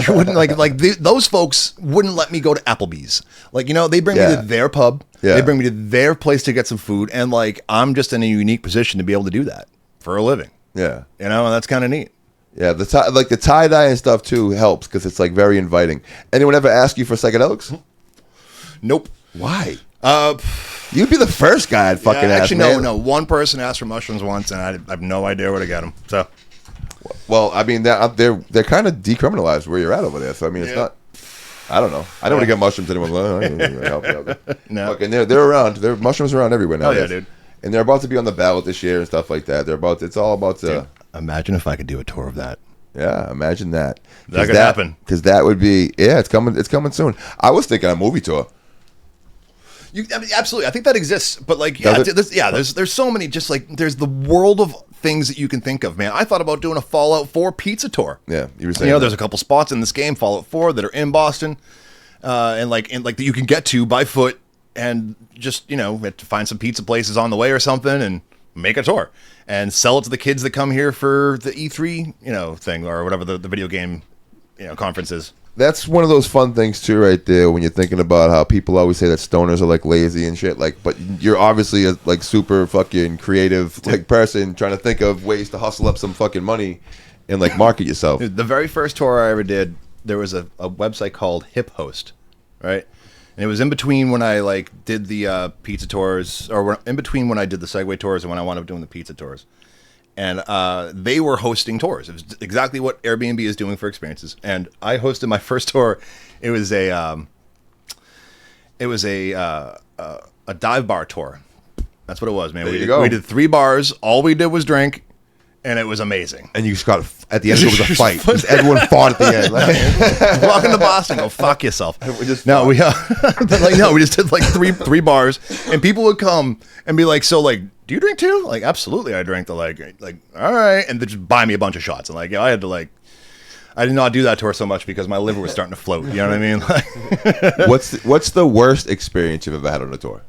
you wouldn't those folks wouldn't let me go to Applebee's. Like, you know, they bring me to their pub. Yeah. They bring me to their place to get some food. And like, I'm just in a unique position to be able to do that for a living. Yeah. You know, and that's kind of neat. Yeah, the tie-dye and stuff too helps, because it's like very inviting. Anyone ever ask you for psychedelics? Nope. Why? You'd be the first guy I'd fucking ask. Actually, no. One person asked for mushrooms once, and I have no idea where to get them. So, well, I mean, they're kind of decriminalized where you're at over there. So I mean, it's not. I don't know. I don't want to get mushrooms anymore. Help you out. No. Look, and they're around. There are mushrooms around everywhere now. Oh yeah, dude. And they're about to be on the ballot this year and stuff like that. It's all about Dude, imagine if I could do a tour of that. Yeah, imagine that. That could happen. Because that would be, it's coming soon. I was thinking a movie tour. I mean, absolutely. I think that exists, but like, there's so many. Just like, there's the world of things that you can think of, man. I thought about doing a Fallout 4 pizza tour. Yeah, you were saying. There's a couple spots in this game, Fallout 4, that are in Boston, and that you can get to by foot, and just we have to find some pizza places on the way or something, and make a tour and sell it to the kids that come here for the E3, thing, or whatever the video game, conference is. That's one of those fun things too, right there. When you're thinking about how people always say that stoners are like lazy and shit, like, but you're obviously a like super fucking creative like person trying to think of ways to hustle up some fucking money and like market yourself. The very first tour I ever did, there was a website called Hip Host, right? And it was in between when I like did the pizza tours, or in between when I did the Segway tours and when I wound up doing the pizza tours. And they were hosting tours. It was exactly what Airbnb is doing for experiences. And I hosted my first tour. It was a dive bar tour. That's what it was, man. We did 3 bars. All we did was drink, and it was amazing. And you just got at the end it was a fight. Just everyone fought at the end. Welcome to Boston. Go fuck yourself. We just did like three bars, and people would come and be like, so like, do you drink too? Like, absolutely, I drank. The like, all right, and they just buy me a bunch of shots. And like, I had to like, I did not do that tour so much because my liver was starting to float. You know what I mean? Like, what's the worst experience you've ever had on a tour?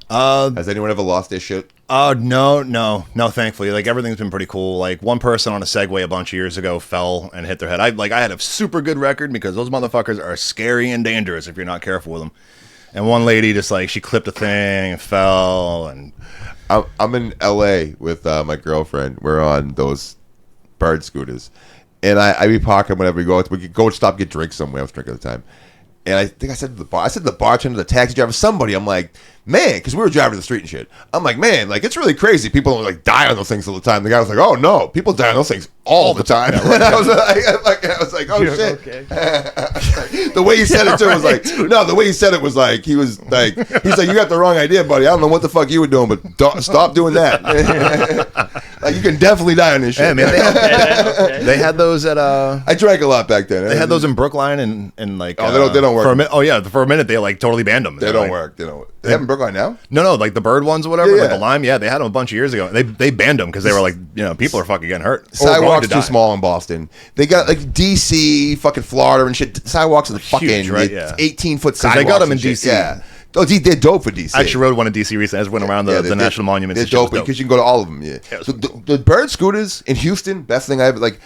Has anyone ever lost their shit? No. Thankfully, like everything's been pretty cool. Like one person on a Segway a bunch of years ago fell and hit their head. I had a super good record because those motherfuckers are scary and dangerous if you're not careful with them. And one lady just like she clipped a thing and fell. And I'm in LA with my girlfriend. We're on those bird scooters, and I be parking whenever we go. We could go stop get drinks somewhere. I was drinking at the time. And I think I said to the bartender, the taxi driver, somebody, I'm like, man, because we were driving the street and shit. I'm like, man, like, it's really crazy. People don't, like, die on those things all the time. The guy was like, oh, no, people die on those things all the time. Yeah, right. I was like, oh, shit. Okay. The way he said it, too, was like, no, the way he said it was like, he's like, you got the wrong idea, buddy. I don't know what the fuck you were doing, but stop doing that. Like, you can definitely die on this shit. Yeah, man, they had those at, I drank a lot back then. They had those in Brookline and like, oh, they don't work. For a minute, they like totally banned them. They don't work. They don't work. They have in Brookline now? No, like the bird ones or whatever, like the lime. Yeah, they had them a bunch of years ago. They banned them because they were like, people are fucking getting hurt. Sidewalks too small in Boston. They got like DC, fucking Florida and shit. Sidewalks are the fucking huge, right? 18-foot sidewalks. They got them in DC. Yeah. Oh, they're dope for DC. I actually rode one in DC recently. I just went around the National Monuments. They're dope because you can go to all of them. Yeah. So the bird scooters in Houston, best thing I ever like.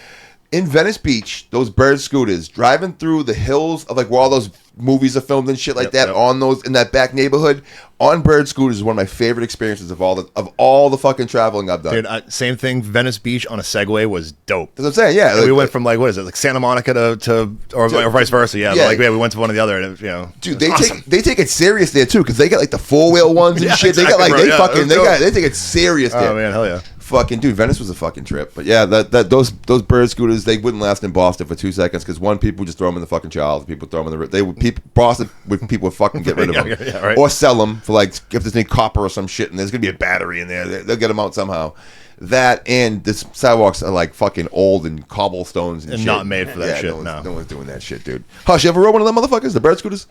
In Venice Beach, those bird scooters driving through the hills of like where all those movies are filmed and shit like that on those in that back neighborhood on bird scooters is one of my favorite experiences of all the fucking traveling I've done. Dude, same thing. Venice Beach on a Segway was dope. That's what I'm saying. Yeah, like, we went from like what is it, like Santa Monica to vice versa. Yeah, but we went to one or the other, and dude, they take it serious there too because they got like the 4-wheel ones and shit. Exactly, they got like they take it serious there. Oh man, hell yeah. Fucking dude, Venice was a fucking trip. But yeah, those bird scooters, they wouldn't last in Boston for 2 seconds because one, people just throw them in the fucking child. People throw them in the Boston people would fucking get rid of them right. or sell them for like if there's any copper or some shit and there's gonna be a battery in there, they'll get them out somehow. That and the sidewalks are like fucking old and cobblestones and shit. Not made for that shit. No one's doing that shit, dude. Hush, you ever rode one of them motherfuckers, the bird scooters?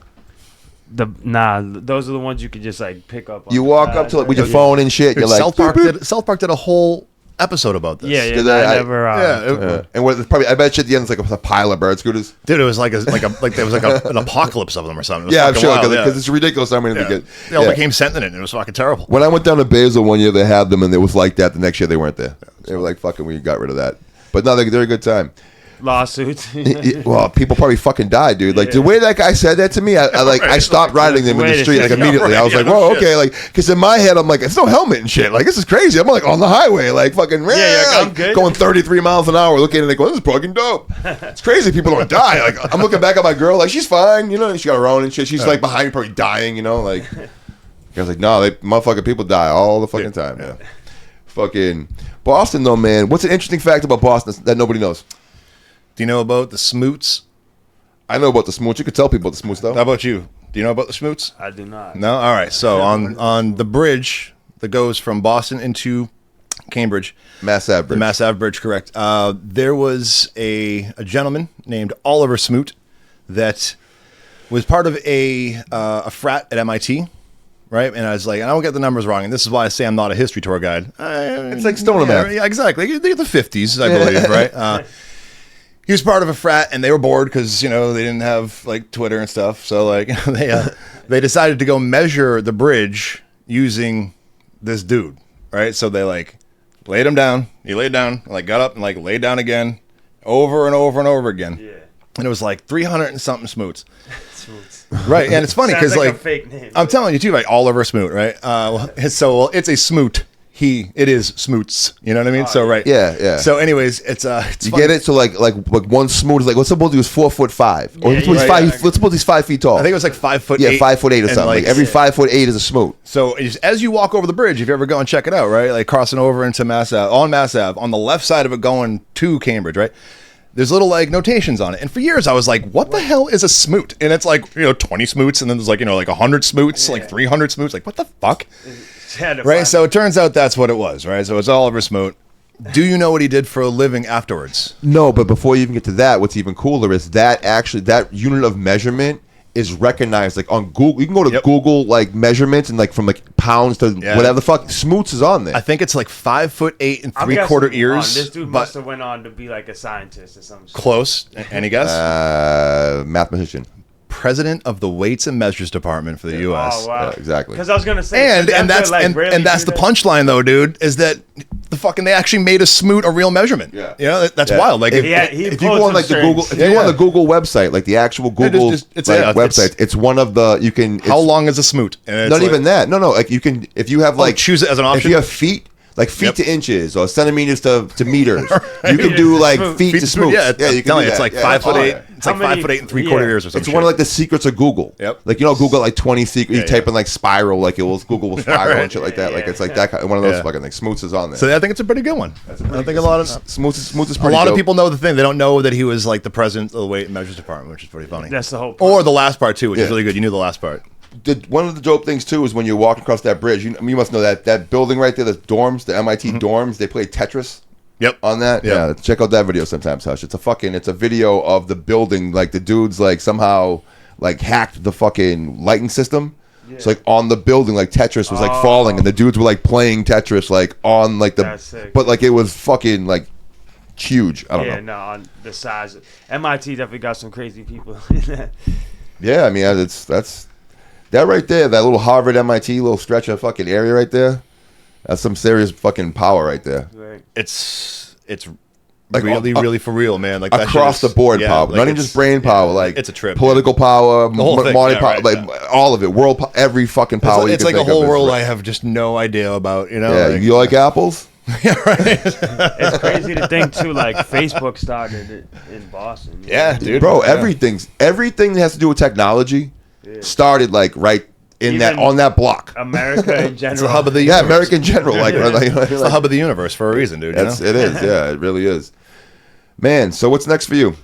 Those are the ones you could just like pick up. You walk up to it with your phone and shit. You're like, South Park did a whole episode about this. Yeah. I Never. and probably I bet you at the end it's like a pile of bird scooters. Dude, it was like there was like an apocalypse of them or something. Yeah, I'm sure because it's ridiculous. I mean, they all became sentient and it was fucking terrible. When I went down to Basel one year, they had them and it was like that. The next year they weren't there. They were like, "Fucking, we got rid of that." But no, they're a good time. Lawsuits. Well, people probably fucking died, dude. Like the way that guy said that to me, I stopped riding them in the street like immediately. I was like, "Whoa, okay." Like, because in my head, I'm like, "It's no helmet and shit." Like, this is crazy. I'm like on the highway, like fucking I'm good. going 33 miles an hour, looking at it like, "Well, this is fucking dope." It's crazy. People don't die. Like, I'm looking back at my girl, like she's fine, you know. She got her own and shit. She's like behind me, probably dying, you know. Like, I was like, "No, motherfucking people die all the fucking time." Yeah. Fucking Boston, though, man. What's an interesting fact about Boston that nobody knows? Do you know about the Smoots? I know about the Smoots. You could tell people about the Smoots, though. How about you? Do you know about the Smoots? I do not. No? All right. So on the bridge that goes from Boston into Cambridge. Mass Ave Bridge. The Mass Ave Bridge, correct. There was a gentleman named Oliver Smoot that was part of a frat at MIT. Right, and I was like, I don't get the numbers wrong, and this is why I say I'm not a history tour guide. It's like Stoner math. Yeah, exactly. They're the 50s, I believe, right? He was part of a frat, and they were bored because they didn't have like Twitter and stuff. So like they decided to go measure the bridge using this dude, right? So they like laid him down. He laid down, like got up and like laid down again, over and over and over again. Yeah, and it was like 300 and something smoots. Right, and it's funny because like a fake name, I'm telling you too, right? Oliver Smoot, right? It's a Smoot. It is Smoots. You know what I mean? So right, yeah. So anyways, it's you get it? So like one Smoot is like, let's suppose he was 4'5", or let's suppose he's 5 feet tall. I think it was like 5'8". Yeah, 5'8" or something. Like every 5'8" is a Smoot. So as you walk over the bridge, if you ever go and check it out, right? Like crossing over into Mass Ave, on the left side of it going to Cambridge, right? There's little like notations on it, and for years I was like, "What the hell is a smoot?" And it's like 20 smoots, and then there's like like 100 smoots, like 300 smoots. Like what the fuck? Right. So it turns out that's what it was. Right. So it's Oliver Smoot. Do you know what he did for a living afterwards? No, but before you even get to that, what's even cooler is that unit of measurement is recognized like on Google. You can go to Google like measurements and like from like pounds to whatever the fuck. Smoots is on there. I think it's like 5'8" and 3/4 ears. This dude must have went on to be like a scientist or something. Close. Any guess? Mathematician. President of the Weights and Measures Department for the U.S. Oh wow, yeah, exactly. Because I was gonna say, and that's the punchline though, dude, is that they actually made a smoot a real measurement. Yeah, that's wild. Like if you go on like the Google, if you go on the Google website, like the actual Google website, it's one of the you can. How long is a smoot? Not even that. No. Like you can if you have like choose it as an option. If you have feet. Like feet to inches or centimeters to meters. You can do like feet to smoots. Yeah, you can do it's like 5'8". It's like 5'8" and 3/4 ears or something. It's one of like the secrets of Google. Yep. Like Google like 20 secrets. You type in like spiral, like Google will spiral and shit like that. Like it's like that kind, one of those fucking things. Smoots is on there. So I think it's a pretty good one. I think a lot of Smoots is pretty. A lot of people know the thing. They don't know that he was like the president of the Weight and Measures Department, which is pretty funny. That's the whole part. Or the last part too, which is really good. You knew the last part. One of the dope things too is when you're walking across that bridge. You must know that building right there, the dorms, the MIT dorms. They play Tetris. Yep. On that, yeah. Check out that video sometimes, Hush. It's a video of the building. Like the dudes like somehow like hacked the fucking lighting system. Yeah. So like on the building, like Tetris was like falling, and the dudes were like playing Tetris like on like the, but like it was fucking like huge. I don't know. Yeah, no, on the size. MIT definitely got some crazy people in that. Yeah, I mean that's. That right there, that little Harvard MIT little stretch of fucking area right there, that's some serious fucking power right there. Right. It's like really for real, man. Like across the board power, like not even just brain power. Like it's a trip. Political power, money power, right, like all of it, world, every fucking power. It's like a whole world I have just no idea about. Yeah, you like apples? Yeah, right. It's crazy to think too. Like Facebook started in Boston. Yeah, dude. Bro, everything that has to do with technology. Started like right on that block. America in general. It's the hub of the Yeah, universe. America in general. It's the hub of the universe for a reason, dude. You know? It is. Yeah, it really is. Man, so what's next for you?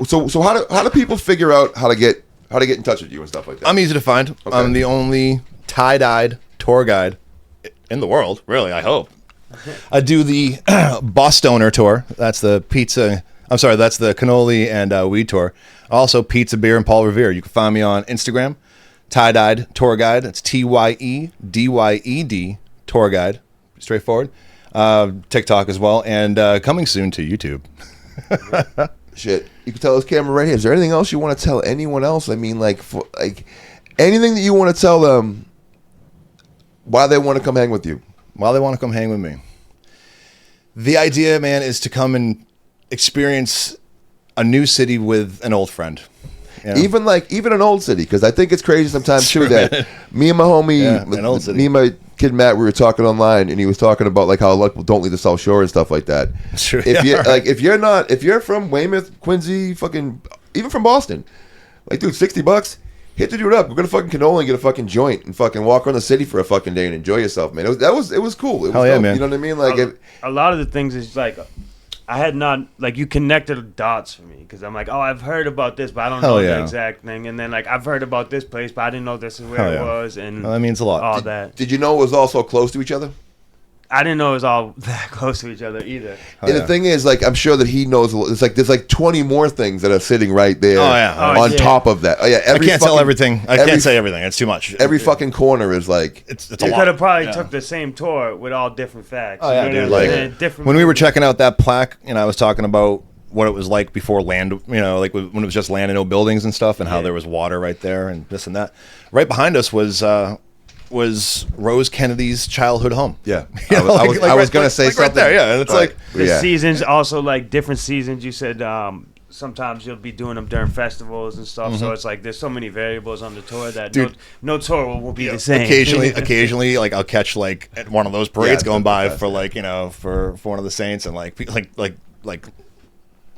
So how do people figure out how to get in touch with you and stuff like that? I'm easy to find. Okay. I'm the only tie-dyed tour guide in the world, really, I hope. I do the Bostoner tour. That's the pizza. I'm sorry, that's the cannoli and weed tour. Also, pizza, beer, and Paul Revere. You can find me on Instagram, Tye Dyed Tour Guide. That's TYEDYED Tour Guide. Straightforward. TikTok as well, and coming soon to YouTube. Shit, you can tell this camera right here. Is there anything else you want to tell anyone else? I mean, like anything that you want to tell them why they want to come hang with you. While they want to come hang with me. The idea, man, is to come and experience a new city with an old friend. You know? Even an old city, because I think it's crazy sometimes too that me and my homie, an old city. me and my kid Matt, we were talking online, and he was talking about like how a lot of people don't leave the South Shore and stuff like that. Sure. If you if you're from Weymouth, Quincy, fucking even from Boston, like dude, $60. Hit the dude up. We're gonna fucking cannoli and get a fucking joint and fucking walk around the city for a fucking day and enjoy yourself, man. It was cool. It was Hell yeah, dope, man. You know what I mean? Like a lot of the things is like I had not like you connected the dots for me because I'm like, oh, I've heard about this, but I don't know Hell yeah. the exact thing. And then like I've heard about this place, but I didn't know this is where Hell it yeah. was, and Well, that means a lot. all that. did you know it was all so close to each other? I didn't know it was all that close to each other either. Oh, And yeah. the thing is, like, I'm sure that he knows. It's like there's like 20 more things that are sitting right there. Oh, yeah. On yeah. top of that. Oh yeah. I can't tell everything. I can't say everything. It's too much. Every fucking corner is like. It's a You lot. could have probably Yeah. took the same tour with all different facts. Oh, yeah, You know dude, what I'm like, saying? Different when we were movies. checking out that plaque, and I was talking about what it was like before land, like when it was just land and no buildings and stuff, and how Yeah. there was water right there and this and that. Right behind us was Rose Kennedy's childhood home. Yeah. You know, I was right- gonna say like something. right there. Yeah, and it's like The yeah. seasons also like different seasons. You said sometimes you'll be doing them during festivals and stuff. So it's like there's so many variables on the tour that Dude. no tour will be the same. occasionally, like I'll catch like at one of those parades Yeah, going by that's for the like for one of the Saints and like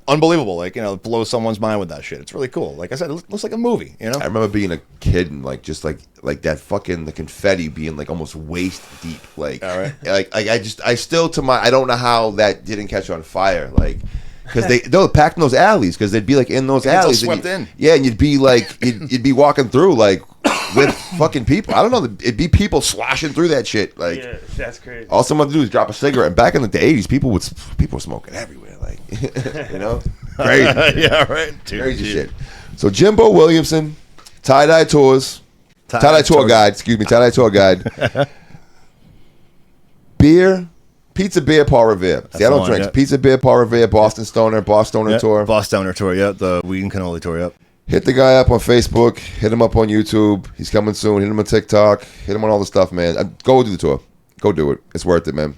unbelievable, like blow someone's mind with that shit. It's really cool. Like I said, it looks like a movie. I remember being a kid and like just like that fucking the confetti being like almost waist deep. Like, All right. like I still I don't know how that didn't catch on fire. Like. Because they were packed in those alleys. Because they'd be like in those Yeah, it's all alleys. swept in. Yeah, and you'd be like, you'd be walking through like with fucking people. I don't know. It'd be people sloshing through that shit. Like, Yeah, that's crazy. all someone had to do is drop a cigarette. And back in the 80s, people were smoking everywhere. Like, you know, crazy, Yeah, right. Dude, crazy dude. shit. So Jimbo Williamson, Tye Dyed Tours, Tye Dyed Tour Guide. Excuse me, Tye Dyed Tour Guide. Beer. Pizza, beer, Paul Revere. See, I the don't one, drink. yeah. Pizza, beer, Paul Revere, Boston Stoner Yeah, Tour. Bostoner tour. Yeah, the weed and cannoli tour. Yep. Hit the guy up on Facebook. Hit him up on YouTube. He's coming soon. Hit him on TikTok. Hit him on all the stuff, man. Go do the tour. Go do it. It's worth it, man.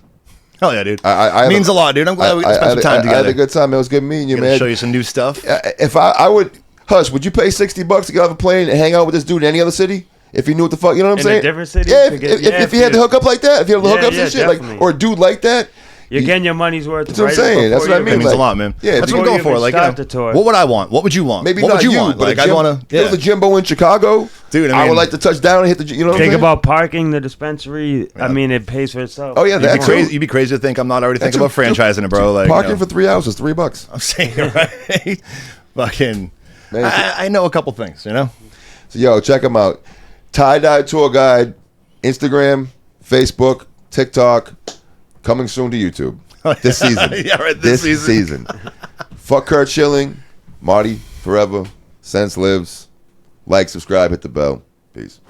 Hell yeah, dude. I means a lot, dude. I'm glad we spent some time I had together. a good time. It was good meeting you, Gonna man. show you some new stuff. If I would, Hush, would you pay $60 to get off a plane and hang out with this dude in any other city? If you knew what the fuck, you know what I'm In a saying? different city? Yeah, To get- if you had to hook up like that, if you had to hook Yeah, up yeah, some shit, like, definitely. or a dude like that. You're getting your money's worth. That's what I'm saying. That's what I mean. It means like- a lot, man. Yeah, That's dude, what I'm going before for. you Like, even start the tour. what would I want? What would you want? Maybe what not would you want? but Like, a I'd Jim- want if to. it was a Jimbo in Chicago, Dude, I I mean- would like to touch down and hit the. You know what I'm Think saying? about parking, the dispensary. I mean, it pays for itself. Oh yeah, You'd that be too. crazy. You'd be crazy to think I'm not already thinking about Dude, franchising it, bro. Like Parking for 3 hours is $3. I'm saying it right. Fucking. Man, I know a couple things, you know. So yo, check them out. Tye Dyed Tour Guide, Instagram, Facebook, TikTok, coming soon to YouTube this season. Yeah, right, This this season. Fuck Kurt Schilling, Marty forever. Sense lives. Like, subscribe, hit the bell. Peace.